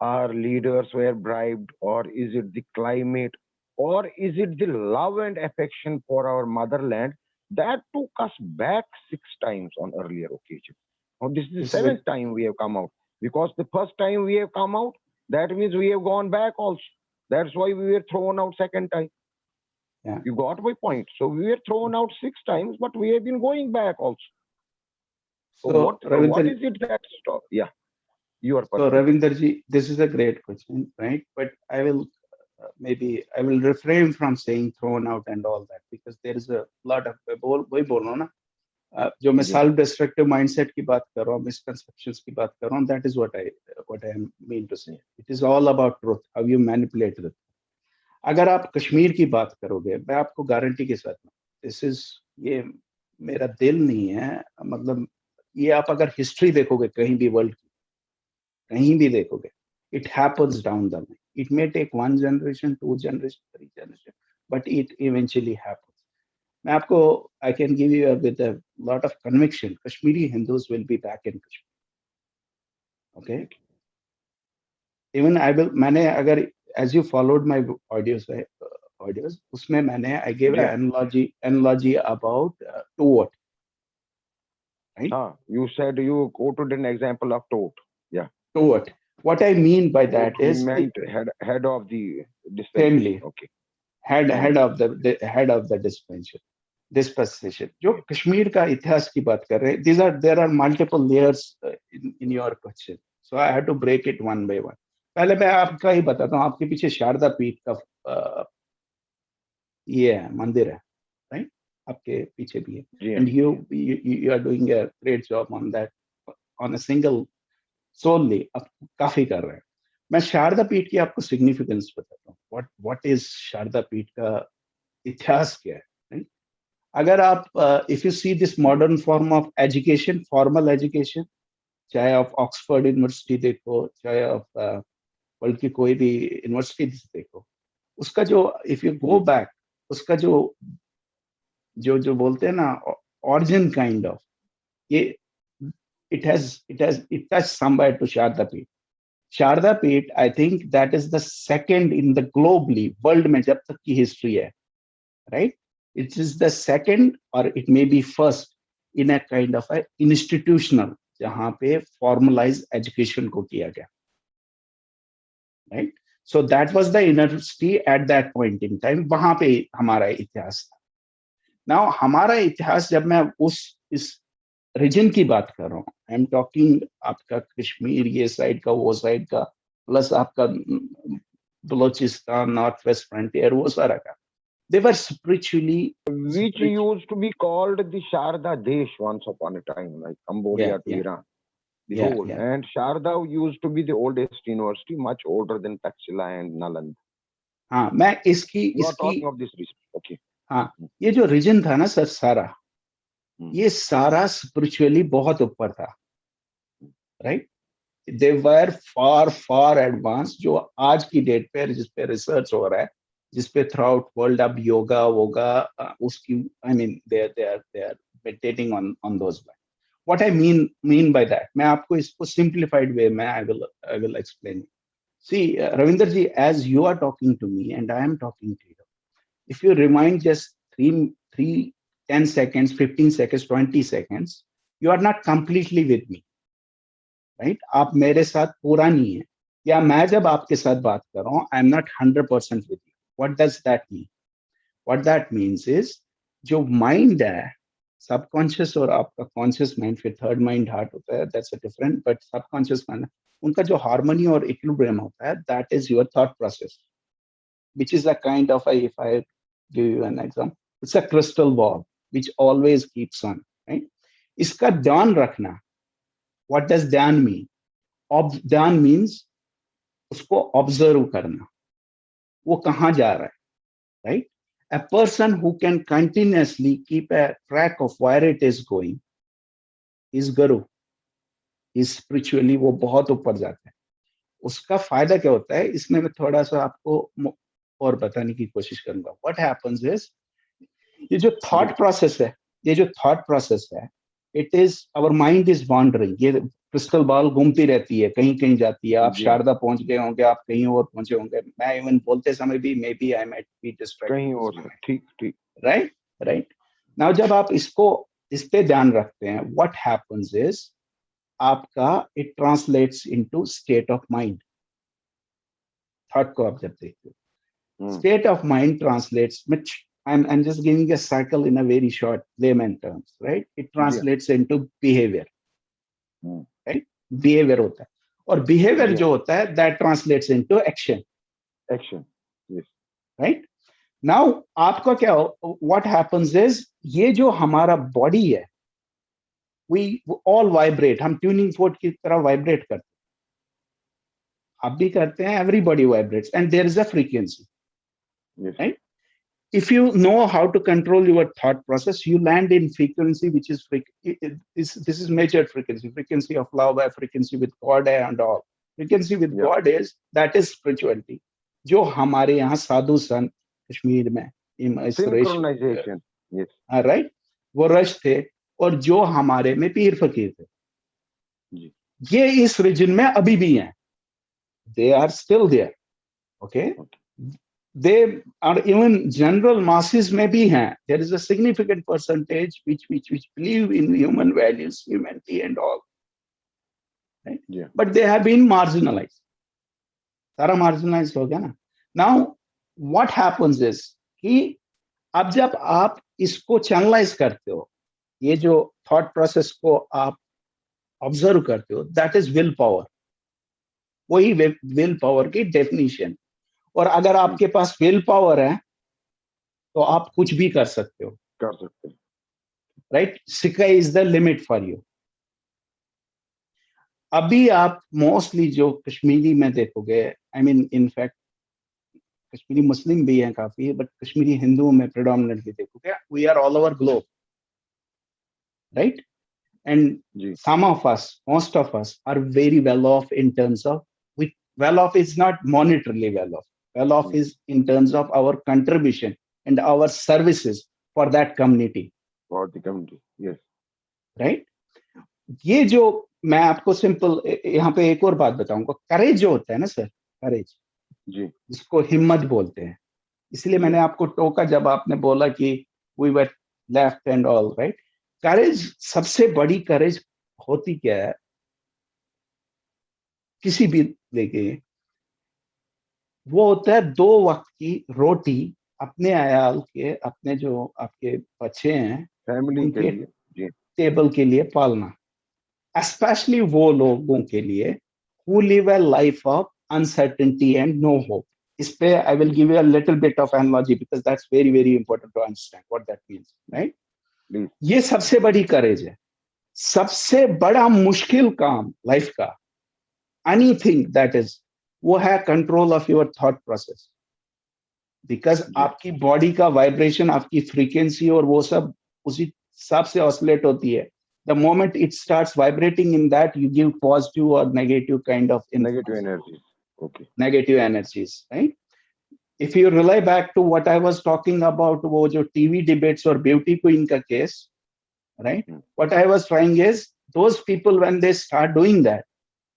our leaders were bribed? Or is it the climate? Or is it the love and affection for our motherland that took us back 6 times on earlier occasions? Now, this is the 7th time we have come out. Because the first time we have come out, that means we have gone back also. That's why we were thrown out 2nd time. Yeah. You got my point. So we were thrown out 6 times, but we have been going back also. So what is it that stop? Yeah, your So Ravinder ji, this is a great question, right? But I will maybe I will refrain from saying thrown out and all that, because there is a lot of वही बोल रहा हूँ ना, जो मैं self destructive mindset की बात कर रहा हूँ, misconceptions की बात कर रहा हूँ, that is what I mean to say. It is all about truth, how you manipulate it. अगर आप कश्मीर की बात करोगे, मैं आपको गारंटी के साथ, ये मेरा दिल नहीं है, मतलब ये आप अगर हिस्ट्री देखोगे कहीं भी वर्ल्ड की, कहीं भी देखोगे, it happens down the line. It may take 1 generation, 2 generation, 3 generation, but it eventually happens. मैं आपको, I can give you with a lot of conviction, Kashmiri Hindus will be back in Kashmir. Okay? Even मैंने अगर, as you followed my audios, उसमें मैंने I gave an analogy about Toot. Right? You said you quoted an example of Toot. Yeah. Toot. What I mean by that is meant head of the family. Okay. Head of the dispensation. जो कश्मीर का इतिहास की बात कर रहे हैं, there are multiple layers in your question. So I had to break it one by one. पहले मैं आपका ही बताता हूँ, आपके पीछे शारदा पीठ का ये है, मंदिर है, right? आपके पीछे भी है. And you are doing a great job on that, on a single solely. आप काफी कर रहे हैं. मैं शारदा पीठ की आपको सिग्निफिकेंस बताता हूँ. What is शारदा पीठ का इतिहास क्या है, right? अगर आप if you see this modern form of education, formal education, चाहे आप ऑक्सफोर्ड यूनिवर्सिटी देखो, चाहे आप वर्ल्ड की कोई भी यूनिवर्सिटी देखो, उसका जो if you go back, उसका जो बोलते हैं ना, origin kind of, ये it touched somewhere to Sharda Peeth. Sharda Peeth, I think that is the second in the globally, world में जब तक की history है, right? It is the second or it may be first in a kind of a institutional, जहाँ पे formalized education को किया गया, right? So that was the university at that point in time. वहाँ पे हमारा इतिहास था. नाउ हमारा इतिहास, जब मैं इस रीजन की बात कर रहा हूँ, आई एम टॉकिंग आपका कश्मीर ये साइड का, वो साइड का, प्लस आपका बलोचिस्तान, नॉर्थ वेस्ट फ्रंटियर, वो सारा का, they were spiritually Which used to be called the Sharda Desh once upon a time, like yeah, Cambodia to yeah, Iran, the yeah, whole. yeah. And Sharda used to be the oldest university, much older than Taxila and Nalanda. हाँ, मैं इसकी You are इसकी talking of this region, okay? हाँ, ये जो reason था ना sir सारा, ये सारा स्पिरिचुअली बहुत ऊपर था, राइट? दे वर फार फार एडवांस, जो आज की डेट पे जिस पे रिसर्च हो रहा है, जिस पे थ्रू आउट वर्ल्ड अब योगा वोगा उसकी, I mean they are meditating on those. What I mean by that, मैं आपको इसको सिंप्लीफाइड वे में I will explain. See Ravinder ji, as you are talking to me and I am talking to you, if you rewind just 10 seconds, 15 seconds, 20 seconds, you are not completely with me, right? आप मेरे साथ पूरा नहीं है, या मैं जब आपके साथ बात कर रहा हूँ, आई am not 100% with you. What does that mean? What that means is, जो माइंड है, सबकॉन्शियस और आपका कॉन्शियस माइंड, फिर थर्ड माइंड हार्ट होता है, that's a different, but subconscious mind, उनका जो हार्मनी और इक्विलिब्रियम होता है, that is your thought process, which is a kind of a, if I give you an example, it's a crystal ball which always keeps on, right? इसका ध्यान रखना, what does ध्यान mean? ध्यान means उसको observe करना, वो कहाँ जा रहा है, right? A person who can continuously keep a track of where it is going is guru, is spiritually वो बहुत ऊपर जाता है। उसका फायदा क्या होता है, इसमें मैं थोड़ा सा आपको और बताने की कोशिश करूंगा। What happens is, ये जो थॉट प्रोसेस है, ये जो थॉट प्रोसेस है, it is, our mind is wandering, ये क्रिस्टल बॉल घूमती रहती है, कहीं कहीं जाती है, आप शारदा पहुंच गए होंगे, आप कहीं और पहुंचे होंगे, मैं इवन बोलते समय भी maybe I might be distracted कहीं और, ठीक ठीक, राइट राइट। नाउ जब आप इसको इस पे ध्यान रखते हैं, व्हाट हैपेंस इज, आपका it translates into state of mind. Thought को आप जब देखते हो, state of mind translates, I'm just giving a cycle in a very short layman terms, right? It translates into behavior, right? Behavior होता है, और behavior जो होता है, that translates into action. Action, yes. Right? Now आपका क्या हो, what happens is, ये जो हमारा body है, we all vibrate, हम tuning fork की तरह vibrate करते हैं, आप भी करते हैं, everybody vibrates, and there is a frequency, yes, right? If you know how to control your thought process, you land in frequency which is this is measured frequency of love, frequency with God and all. Frequency with God is, that is spirituality, जो हमारे यहाँ साधु संत कश्मीर में synchronization, yes, right, वो rush थे, और जो हमारे में पीर फकीर थे, ये इस रीजन में अभी भी हैं, they are still there, okay? They are even general masses में भी हैं, there is a significant percentage which believe in human values, humanity and all, right? But they have been marginalized, सारा marginalized हो गया ना। Now what happens is कि अब जब आप इसको channelize करते हो, ये जो thought process को आप observe करते हो, that is will power, वही will power की definition। और अगर आपके पास विल पावर है, तो आप कुछ भी कर सकते हो, right? Sky is the limit for you. अभी आप मोस्टली जो कश्मीरी में देखोगे, I mean in fact Kashmiri Muslim भी हैं काफी, बट कश्मीरी हिंदुओं में प्रेडोमिनेंटली देखोगे, we are all over globe, right? And some of us, most of us are very well off in terms of, well off is not monetarily well off is in terms of our contribution and our services for that community, for the community, yes, right? ये जो मैं आपको simple यहाँ पे एक और बात बताऊंगा, करेज जो होता है ना सर, करेज जी, जिसको हिम्मत बोलते हैं, इसलिए मैंने आपको टोका जब आपने बोला कि we were left and all, right? करेज, सबसे बड़ी करेज होती क्या है किसी भी लेके, वो होता है 2 वक्त की रोटी अपने आयाल के, अपने जो आपके बच्चे हैं, फैमिली के उनके लिए जी टेबल के लिए पालना, especially वो लोगों के लिए who live a life of uncertainty and no hope. इस पे I will give you a little bit of analogy because that's very very important to understand what that means, right? Please ये सबसे बड़ी करेज है, सबसे बड़ा मुश्किल काम लाइफ का, एनीथिंग दैट इज, वो है control of your thought process, because जी आपकी बॉडी का वाइब्रेशन, आपकी फ्रीक्वेंसी और वो सब उसी हिसाब से ऑसिलेट होती है. The moment it starts vibrating in that, you give positive or negative kind of negative influence, energy okay negative energies, right? If you rely back to what I was talking about, वो जो TV debates और beauty queen का case, right? What I was trying is, those people, when they start doing that,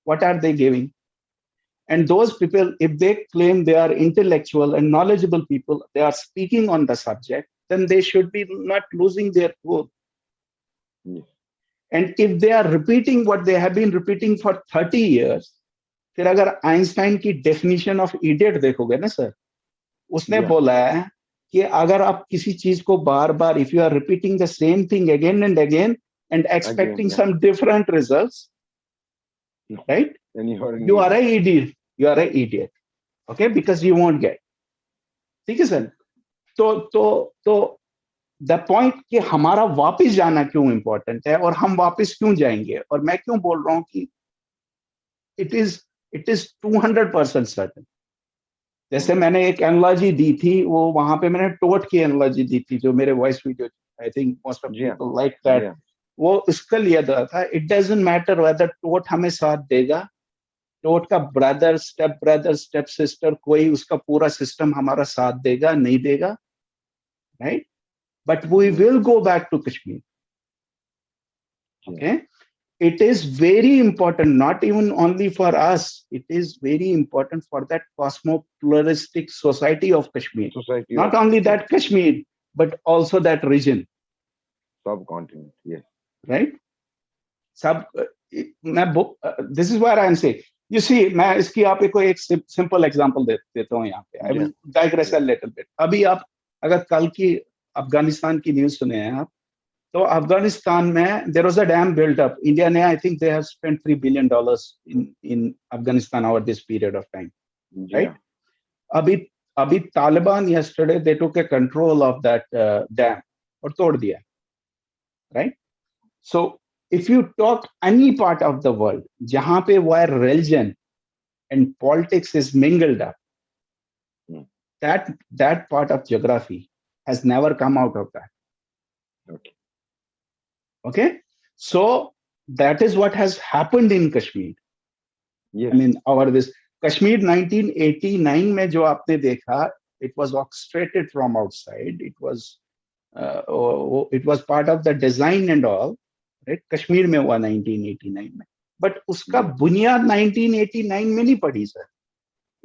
what are they giving? And those people, if they claim they are intellectual and knowledgeable people, they are speaking on the subject, then they should be not losing their cool. And if they are repeating what they have been repeating for 30 years, फिर अगर Einstein की definition of idiot देखोगे ना sir, उसने बोला है कि अगर आप किसी चीज को बार बार, if you are repeating the same thing again and expecting some different results, right? You are an idiot. You are an idiot. Okay, because you won't get. ठीक है सर. तो द पॉइंट कि हमारा वापस जाना क्यों इंपॉर्टेंट है और हम वापस क्यों जाएंगे, और मैं क्यों बोल रहा हूं कि इट इज 200% सर्टन. जैसे मैंने एक एनालॉजी दी थी, वो वहां पे मैंने टोट की एनालॉजी दी थी, जो मेरे voice video, I think most of people like that, वो इसका लिया गया था. इट डजंट मैटर वेदर टोट हमें साथ देगा, टोट का ब्रदर, स्टेप सिस्टर, कोई उसका पूरा सिस्टम हमारा साथ देगा नहीं देगा, right? But we will go back to Kashmir. Okay, it is very important, not even only for us, it is very important for that cosmopluralistic society of Kashmir, not only that Kashmir, but also that region, subcontinent. Yes, right? This is what I am saying. You see, मैं इसकी आपको एक simple example देता हूँ यहाँ पे. I will digress a little bit. अभी आप अगर कल की अफगानिस्तान की न्यूज सुने हैं आप, तो अफगानिस्तान में there was a dam built up. India ने, I think they have spent $3 billion इन Afghanistan over this period of time, right? अभी Taliban yesterday they took a control of that dam और तोड़ दिया, right? So if you talk any part of the world जहां पे where religion and politics is mingled up, that part of geography has never come out of that. Okay, so that is what has happened in Kashmir. Yes. I mean, this Kashmir 1989 में जो आपने देखा, it was orchestrated from outside. It was part of the design and all, right? Kashmir में हुआ 1989 में, but उसका बुनियाद 1989 में नहीं पड़ी sir.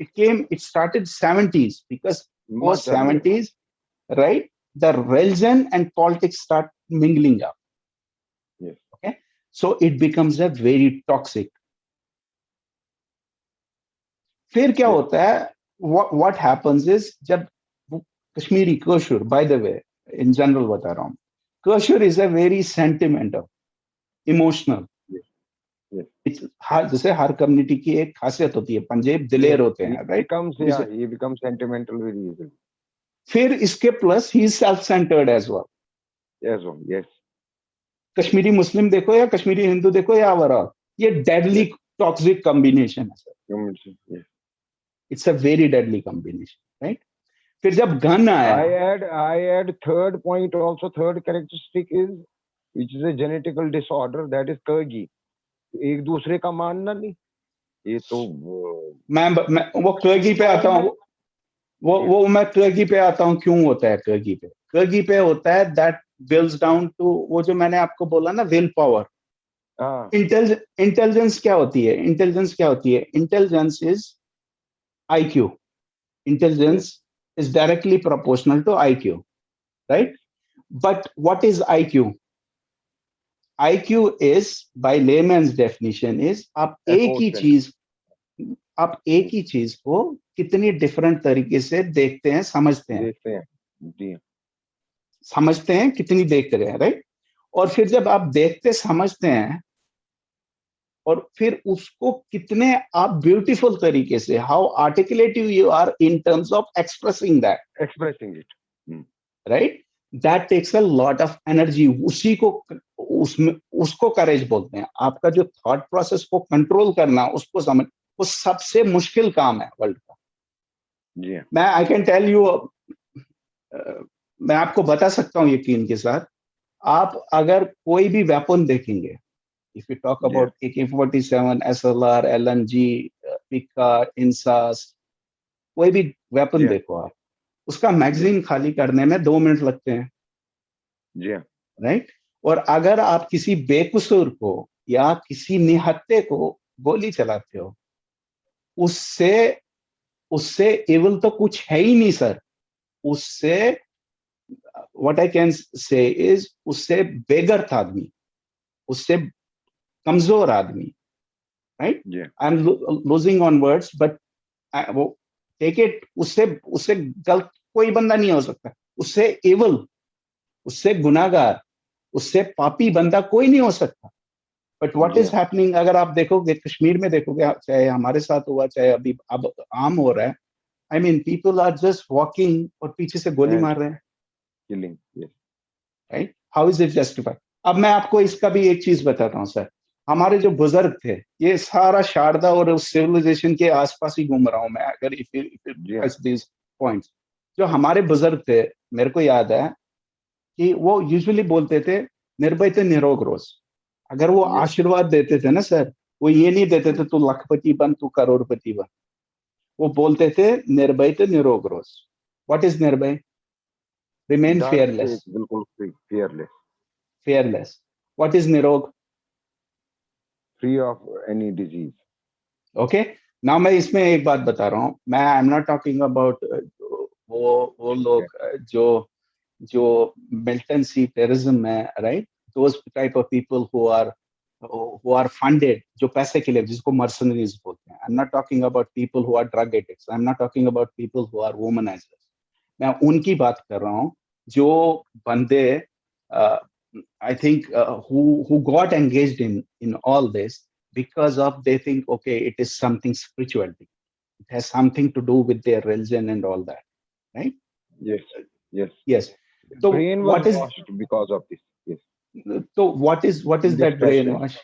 It started 70s, because post 70s, right? The religion and politics start mingling up. Yes. Okay, so it becomes a very toxic. फिर क्या होता है? What happens is, जब Kashmiri Kashur, by the way, in general बता रहा हूँ, Kashur is a very sentimental, emotional. Yes. जैसे हर community की एक खासियत होती है, पंजाब दिलेर होते हैं, right? He becomes sentimental very easily. फिर इसके प्लस he is self-centered as well. Yes. Kashmiri Muslim देखो या कश्मीरी हिंदू देखो या ओवरऑल, ये डेडली टॉक्सिक कॉम्बिनेशन है sir. It's a very deadly combination, right? फिर जब गन आया, I add third point also. Third characteristic is, which is a genetical disorder, that is कर्गी. एक दूसरे का मानना नहीं. ये तो मैं वो कर्गी पे आता हूँ. वो मैं कर्गी पे आता हूँ. क्यों होता है कर्गी पे? कर्गी पे होता है दैट builds down to वो जो मैंने आपको बोला ना, विल पावर. इंटेलिजेंस क्या होती है? Intelligence is IQ. Intelligence is directly proportional to IQ, right? But what is IQ? IQ is, by layman's definition, is आप एक ही चीज को कितनी डिफरेंट तरीके से देखते हैं, समझते हैं, जी समझते हैं कितनी देख रहे हैं, राइट। और फिर जब आप देखते समझते हैं और फिर उसको कितने आप ब्यूटीफुल तरीके से, how articulative you are in terms of expressing that, expressing it, right, that takes a lot of energy. उसी को उसमें उसको करेज बोलते हैं। आपका जो थॉट प्रोसेस को कंट्रोल करना, उसको समझ, वो सबसे मुश्किल काम है वर्ल्ड का। जी मैं आई कैन टेल यू, मैं आपको बता सकता हूँ यकीन के साथ, आप अगर कोई भी वेपन देखेंगे, if you talk about AK-47, SLR, LMG, Pika, INSAS, कोई भी वेपन देखो आप, उसका मैगजीन खाली करने में 2 मिनट लगते हैं, जी राइट। और अगर आप किसी बेकसूर को या किसी निहत्थे को गोली चलाते हो, उससे उससे एवल तो कुछ है ही नहीं सर। उससे what I can say is, उससे बेगर था आदमी, उससे कमजोर आदमी, right. I am losing on words, but वो टेक इट, उससे उससे गलत कोई बंदा नहीं हो सकता, उससे एवल, उससे गुनाहगार, उससे पापी बंदा कोई नहीं हो सकता। बट व्हाट इज हैपनिंग, अगर आप देखोगे कश्मीर में, देखोगे, चाहे हमारे साथ हुआ, चाहे अभी अब आम हो रहा है, I mean people are just walking और पीछे से गोली मार रहे हैं, killing, right. How is it justified? अब मैं आपको इसका भी एक चीज बताता हूँ सर। हमारे जो बुजुर्ग थे, ये सारा शारदा और उस सिविलाइजेशन के आसपास ही घूम रहा हूं मैं, अगर इफ दिस पॉइंट्स, जो हमारे बुजुर्ग थे, मेरे को याद है कि वो यूजुअली बोलते थे, निर्भय थे निरोग रोज। अगर वो आशीर्वाद देते थे ना सर, वो ये नहीं देते थे तू लखपति बन, तू करोड़पति बन। वो बोलते थे निर्भय थे निरोग रोज। व्हाट इज निर्भय? रिमेन फेयरलेस, बिल्कुल fearless, फेयरलेस। व्हाट इज निरोग? free of any disease. Okay, now मैं इसमें एक बात बता रहा हूँ, मैं I am not talking about वो लोग जो जो मिलिटेंसी टेररिज्म में, right, those type of people who are funded, जो पैसे के लिए, जिसको मर्सनरीज बोलते हैं। I am not talking about people who are drug addicts, I am not talking about people who are womanizers. मैं उनकी बात कर रहा हूँ जो बंदे, I think, who got engaged in all this because of they think, okay, it is something spirituality, it has something to do with their religion and all that, right? Yes. So Brain was washed because of this. Yes. so what is that brainwash?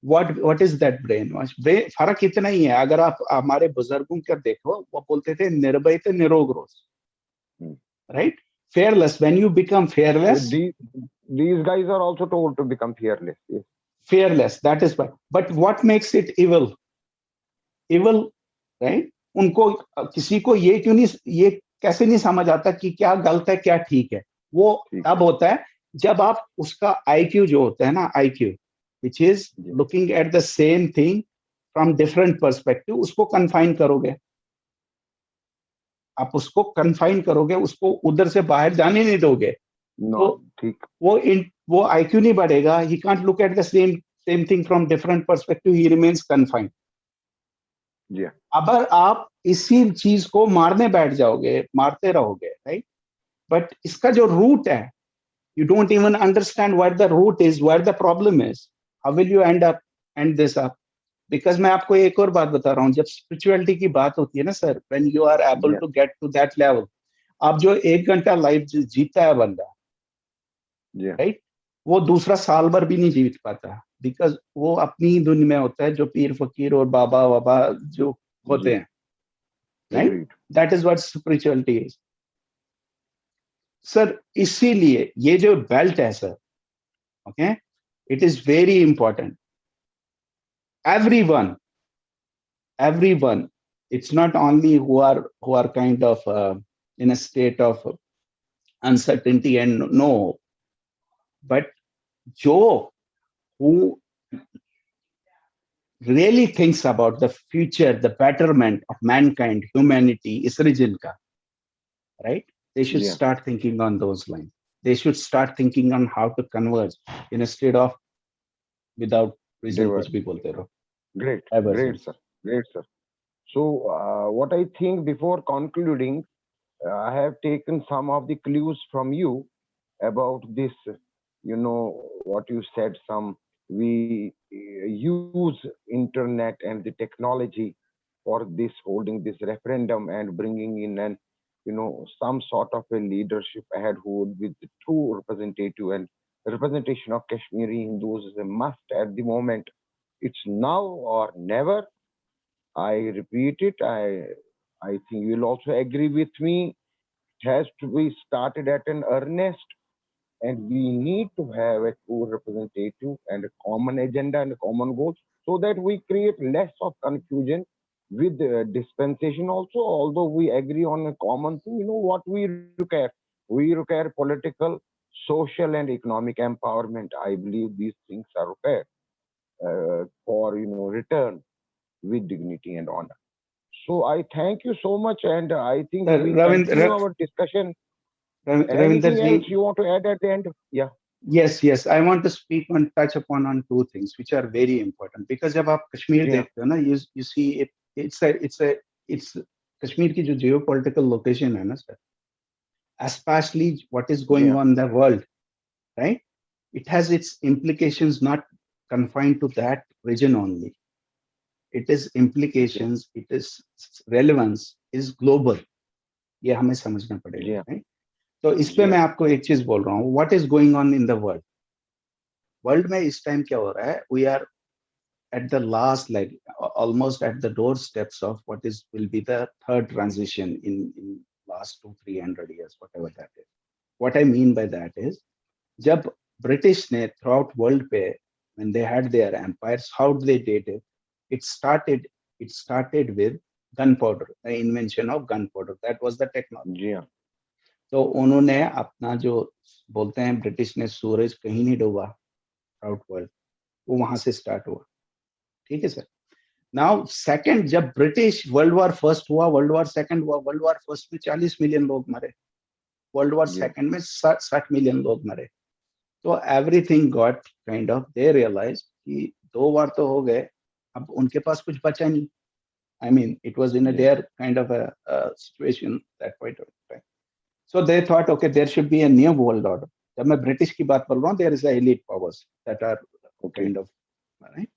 What is that brainwash? फर्क इतना ही है, अगर आप हमारे बुजुर्गों का देखो, वो बोलते थे निर्भय थे निरोग रोज, right? Fearless, when you become fearless, these guys are also told to become fearless. Yes. Fearless, that is why. But what makes it evil? Evil, right? उनको किसी को ये क्यों नहीं, ये कैसे नहीं समझ आता कि क्या गलत है क्या ठीक है? वो तब होता है जब आप उसका IQ जो होता है ना, IQ, which is looking at the same thing from different perspective, उसको confine करोगे, आप उसको confine करोगे, उसको उधर से बाहर जाने नहीं दोगे, तो वो IQ नहीं बढ़ेगा। He can't look at the same thing from different perspective, he remains confined. अगर आप इसी चीज को मारने बैठ जाओगे, मारते रहोगे, राइट, बट इसका जो रूट है, you don't even understand what the root is, where the problem is, how will you end this up? Because मैं आपको एक और बात बता रहा हूँ, जब स्पिरिचुअलिटी की बात होती है ना sir, when you are able to get to that level, आप जो 1 घंटा लाइफ जीता है बंदा, राइट, वो दूसरा साल भर भी नहीं जीत पाता, बिकॉज वो अपनी दुनिया में होता है, जो पीर फकीर और बाबा वाबा जो होते हैं, right, that is what spirituality is sir. इसीलिए ये जो बेल्ट है sir, okay, it is very important. everyone, it's not only who are kind of in a state of uncertainty and no, but Joe, who really thinks about the future, the betterment of mankind, humanity, is region ka, right? They should start thinking on those lines. They should start thinking on how to converge instead of without reason. कुछ भी बोलते रहो. Great, sir. Great, sir. So, what I think before concluding, I have taken some of the clues from you about this. What you said. We use internet and the technology for this holding this referendum and bringing in an some sort of a leadership ahead who would be the true representative and representation of Kashmiri Hindus is a must at the moment. It's now or never. I repeat it. I think you'll also agree with me. It has to be started at an earnest, and we need to have a true representative and a common agenda and a common goal so that we create less of confusion with dispensation also. Although we agree on a common thing, what we require? We require political, social, and economic empowerment. I believe these things are required for return with dignity and honor. So I thank you so much, and I think we'll continue our discussion. Ravinder Anything else ji, you want to add at the end? Yeah. yes, I want to speak on touch upon on two things which are very important because जब आप Kashmir Yeah. देखते हो ना, you see it's Kashmir की जो geopolitical location है ना sir, especially what is going Yeah. on in the world, right? It has its implications not confined to that region only. It is Okay. implications, it is relevance is global. ये हमें समझना पड़ेगा, Yeah. right? तो इस पे मैं Yeah. आपको एक चीज बोल रहा हूँ, what is going on in the world? World में इस टाइम क्या हो रहा है? We are at the last, like almost at the doorsteps of what is will be the third transition in last 200-300 years, whatever that is. What I mean by that is, जब British ने throughout world पे, when they had their empires, how they did it? It started with gunpowder, the invention of gunpowder. That was the technology. Yeah. तो उन्होंने अपना जो बोलते हैं British ने सूरज कहीं नहीं डूबा थ्राउट वर्ल्ड, वो वहां से स्टार्ट हुआ, ठीक है सर. नाउ सेकंड, जब ब्रिटिश वर्ल्ड वॉर फर्स्ट हुआ, वर्ल्ड वॉर सेकंड हुआ, वर्ल्ड वॉर फर्स्ट में 40 मिलियन लोग मरे, वर्ल्ड वॉर Yeah. सेकंड में 60 मिलियन लोग मरे. तो everything got kind of, they realise कि 2 बार तो हो गए, अब उनके पास कुछ बचा नहीं. I mean, it was in a Yeah. their kind of a situation that point of time. So they thought, okay, there should be a new world order. जब मैं ब्रिटिश की बात कर रहा हूँ, there is a elite powers that are Okay. kind of, right?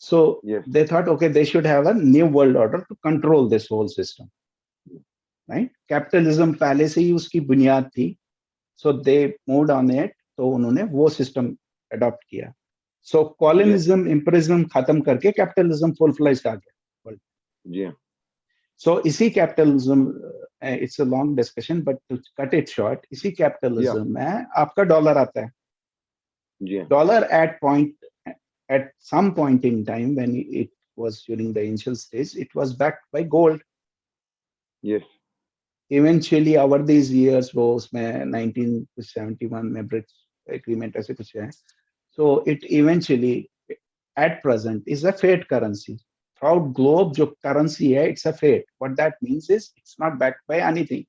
So Yes. they thought, okay, they should have a new world order to control this whole system, right? Capitalism पहले से ही उसकी बुनियाद थी, so they moved on it. तो उन्होंने वो system adopt किया. So colonialism, imperialism खत्म करके capitalism full fledged आ गया. Yeah. So इसी capitalism, it's a long discussion, but to cut it short, इसी capitalism में आपका डॉलर आता है. Yeah. Dollar at some point in time when it was during the initial stage, it was backed by gold. Yes. Eventually over these years, वो उसमें 1971 में British agreement ऐसे कुछ है. So it eventually, at present, is a fiat currency. Throughout globe, जो currency है, it's a fiat. What that means is it's not backed by anything.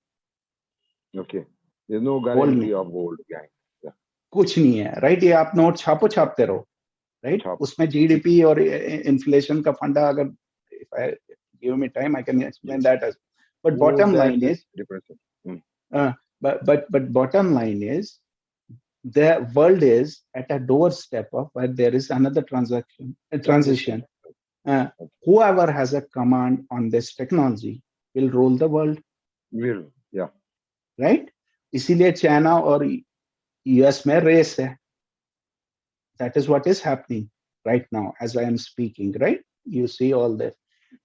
Okay. There's no Gold guarantee नहीं, of gold behind. Yeah. कुछ नहीं है, right? ये आप note छापते रहो, right? छाप. उसमें GDP और inflation का फंडा, अगर if I give me time, I can explain that as. But bottom line is, but bottom line is, the world is at a doorstep of where there is another transition. Whoever has a command on this technology will rule the world. Will. Yeah. Right? इसीलिए China और US में race है. That is what is happening right now as I am speaking, right? You see all this.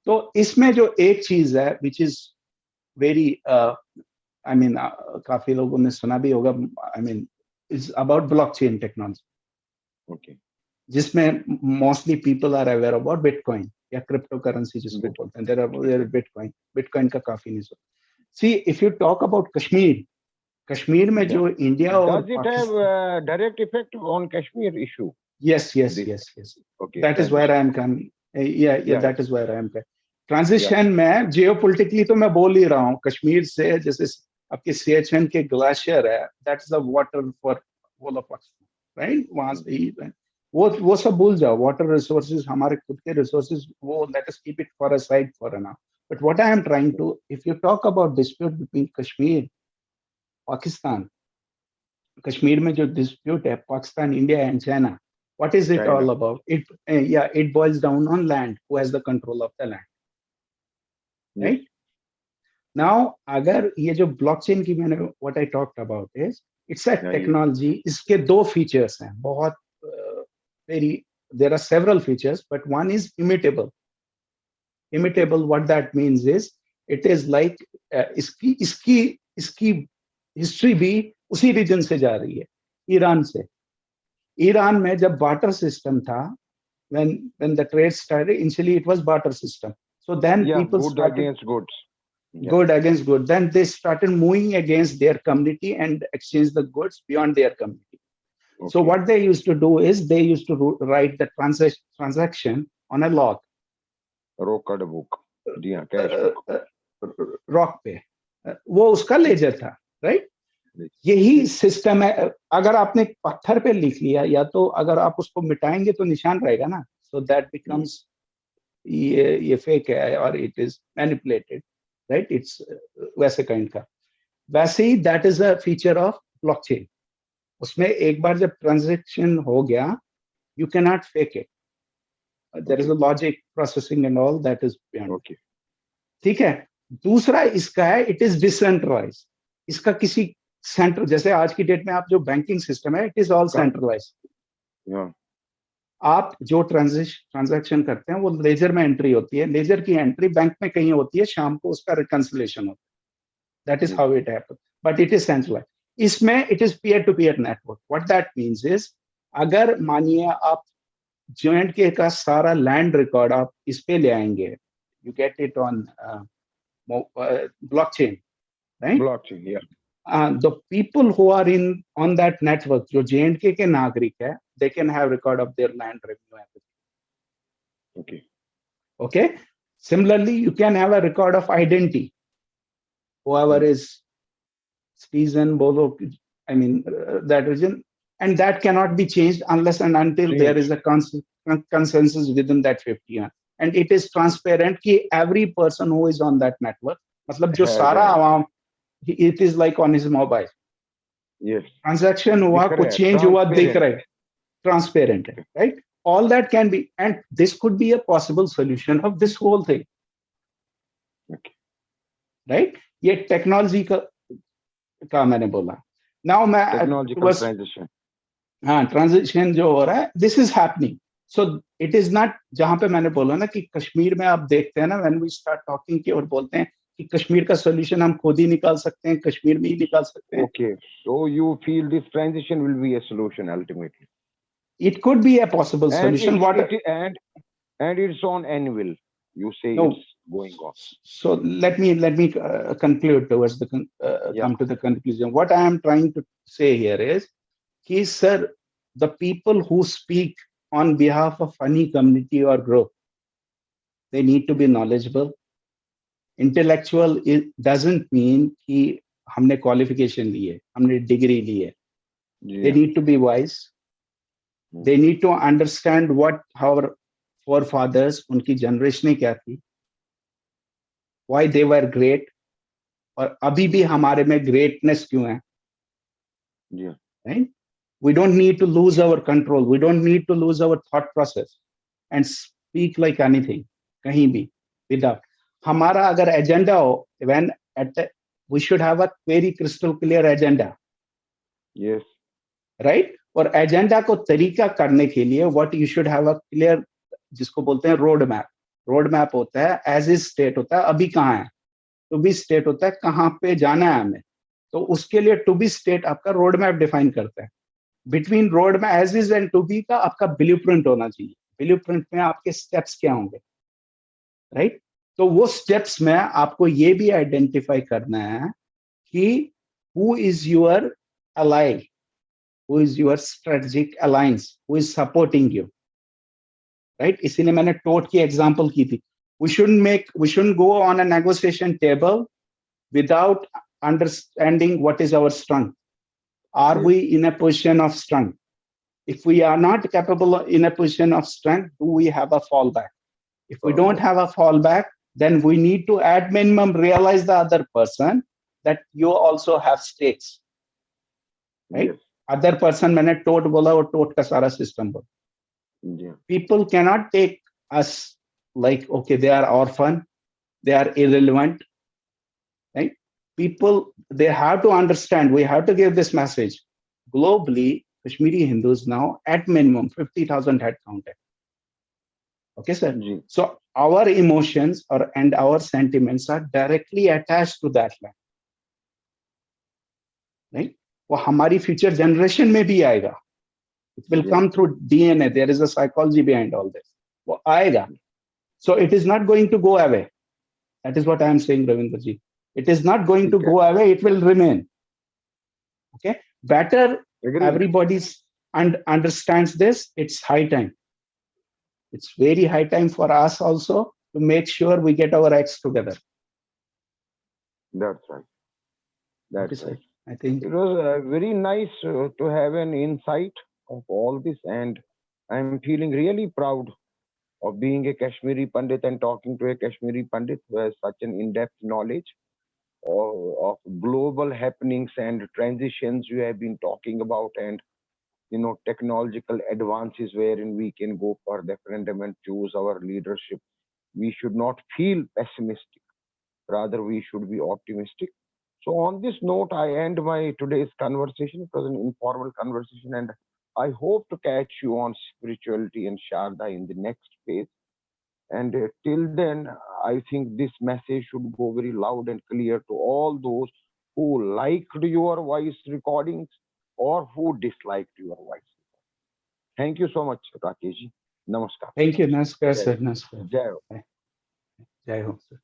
तो इसमें जो एक चीज है which is very I mean काफी लोगों ने सुना भी होगा, I mean it's about blockchain technology. Okay. जिसमें mostly people are aware about Bitcoin या cryptocurrency जिसको बोलते हैं. There are Bitcoin का काफी नहीं सुना. See, if you talk about Kashmir में जो इंडिया और does it have direct effect on Kashmir issue? Yes. Okay. That is where I am coming. Yeah. That is where I am coming. Transition में geopolitically तो मैं बोल ही रहा हूँ, कश्मीर से जैसे आपके CHN के ग्लेशियर है, that's the water for all of us, right? वहां से ही वो सब भूल जाओ. वाटर रिसोर्सेज हमारे खुद के रिसोर्सेज, वो let us keep it for a side for now. But what I am trying to, if you talk about dispute between Kashmir, Pakistan, Kashmir mein jo dispute hai, Pakistan, India and China, what is it China. all about? It boils down on land, who has the control of the land, Yes. right? Now, agar ye jo blockchain ki maine, what I talked about is, it's a technology, iske do features hain, bahut there are several features, but one is immutable. Immutable, what that means is, it is like iski history bhi usi region se ja rahi hai, Iran se. Iran mein jab barter system tha, when the trade started, initially it was barter system. So then people good started against goods. Good against good. Then they started moving against their community and exchange the goods beyond their community. Okay. So what they used to do is they used to write the transaction on a log. Record book. Cash book. Rock पे वो उसका laser था, right? यही system है. अगर आपने पत्थर पे लिख लिया, या तो अगर आप उसको मिटाएंगे तो निशान रहेगा ना, so that becomes ये फेक है और it is manipulated, right? It's वैसे काइंड का. वैसे ही that is a feature of blockchain. उसमें एक बार जब ट्रांजैक्शन हो गया, you cannot fake it. There is a logic processing and all that is beyond. Okay. ठीक है. दूसरा इसका है, इट इज डिसेंट्रलाइज. इसका किसी सेंटर, जैसे आज की डेट में आप जो बैंकिंग सिस्टम है, इट इज ऑल सेंट्रलाइज. आप जो ट्रांजैक्शन करते हैं वो लेजर में एंट्री होती है. लेजर की एंट्री बैंक में कहीं होती है, शाम को उसका रिकंसिलेशन होता है. That is how it happen, but it is centralize. इसमें it is peer to peer network. What that means is, अगर मानिए आप J&K का सारा लैंड रिकॉर्ड आप इस पे ले आएंगे, you get it on blockchain, right? Blockchain, yeah. The people who are on that network, जो J&K के नागरिक है, they can have record of their land revenue. Okay. Okay. Similarly, you can have a record of identity. Whoever is citizen, Bolo, I mean that region, and that cannot be changed unless and until there is a consensus within that 50 years. And it is transparent कि every person who is on that network, मतलब जो सारा आवाम, it is like on his mobile. Yes. Transaction हुआ, कुछ change हुआ, दिख रहा है, transparent, right? All that can be, and this could be a possible solution of this whole thing. Okay. Right? ये technology का मैंने बोला. Now मैं technological transition. हाँ, transition जो हो रहा है, this is happening. So it is not, जहां पे मैंने बोला ना कि कश्मीर में आप देखते हैं ना, when we start talking की और बोलते हैं कि कश्मीर का solution हम खुद ही निकाल सकते हैं, कश्मीर में ही निकाल सकते हैं. Okay, so you feel this transition will be a solution ultimately? It could be a possible solution. And it's on annual. You say no. It's going on. So let me conclude towards the come to the conclusion. What I am trying to say here is, कि sir, the people who speak on behalf of any community or group, they need to be knowledgeable. Intellectual doesn't mean कि हमने qualification ली है, हमने degree ली है. They need to be wise. They need to understand what our forefathers, उनकी generation क्या थी, why they were great, और अभी भी हमारे में greatness क्यों है. Right? We don't need to lose our control. We don't need to lose our thought process and speak like anything, कहीं भी, without. हमारा अगर agenda हो, we should have a very crystal clear agenda. Yes. Right? और agenda को तरीका करने के लिए, what you should have a clear, जिसको बोलते हैं road map. Road map होता है, as is state होता है, अभी कहाँ है, to be state होता है, कहाँ पे जाना है हमें. तो उसके लिए to be state आपका road map define करता है. Between road map as is and to be का आपका blueprint होना चाहिए. Blueprint में आपके steps क्या होंगे, right? तो वो steps में आपको ये भी identify करना है कि who is your ally, who is your strategic alliance, who is supporting you, right? इसीलिए मैंने TOT की example की थी. We shouldn't go on a negotiation table without understanding what is our strength. Are we in a position of strength? If we are not capable in a position of strength, do we have a fallback? If we don't have a fallback, then we need to at minimum realize the other person that you also have stakes, right? Yes. Other person मैंने टोट बोला वो टोट का सारा system बोला. Yeah. People cannot take us like, okay, they are orphan, they are irrelevant, right? People, they have to understand, we have to give this message. Globally, Kashmiri Hindus now at minimum 50,000 head counted. Okay, sir. Ji. So our emotions and our sentiments are directly attached to that land, right? वो हमारी future generation में भी आएगा. It will come through DNA. There is a psychology behind all this. वो आएगा. So it is not going to go away. That is what I am saying, Ravindraji. It is not going to go away. It will remain. Okay. Better everybody understands this. It's high time. It's very high time for us also to make sure we get our acts together. That's right. That's right. I think it was very nice to have an insight of all this, and I'm feeling really proud of being a Kashmiri Pandit and talking to a Kashmiri Pandit who has such an in-depth knowledge of global happenings and transitions you have been talking about, and technological advances wherein we can go for referendum and choose our leadership. We should not feel pessimistic, rather we should be optimistic. So on this note, I end my today's conversation. It was an informal conversation, and I hope to catch you on spirituality and Sharda in the next phase. And till then, I think this message should go very loud and clear to all those who liked your voice recordings or who disliked your voice. Thank you so much, Rakesh ji. Namaskar. thank you. Namaskar, sir. Namaskar. Jai Ho. Jai Ho, sir.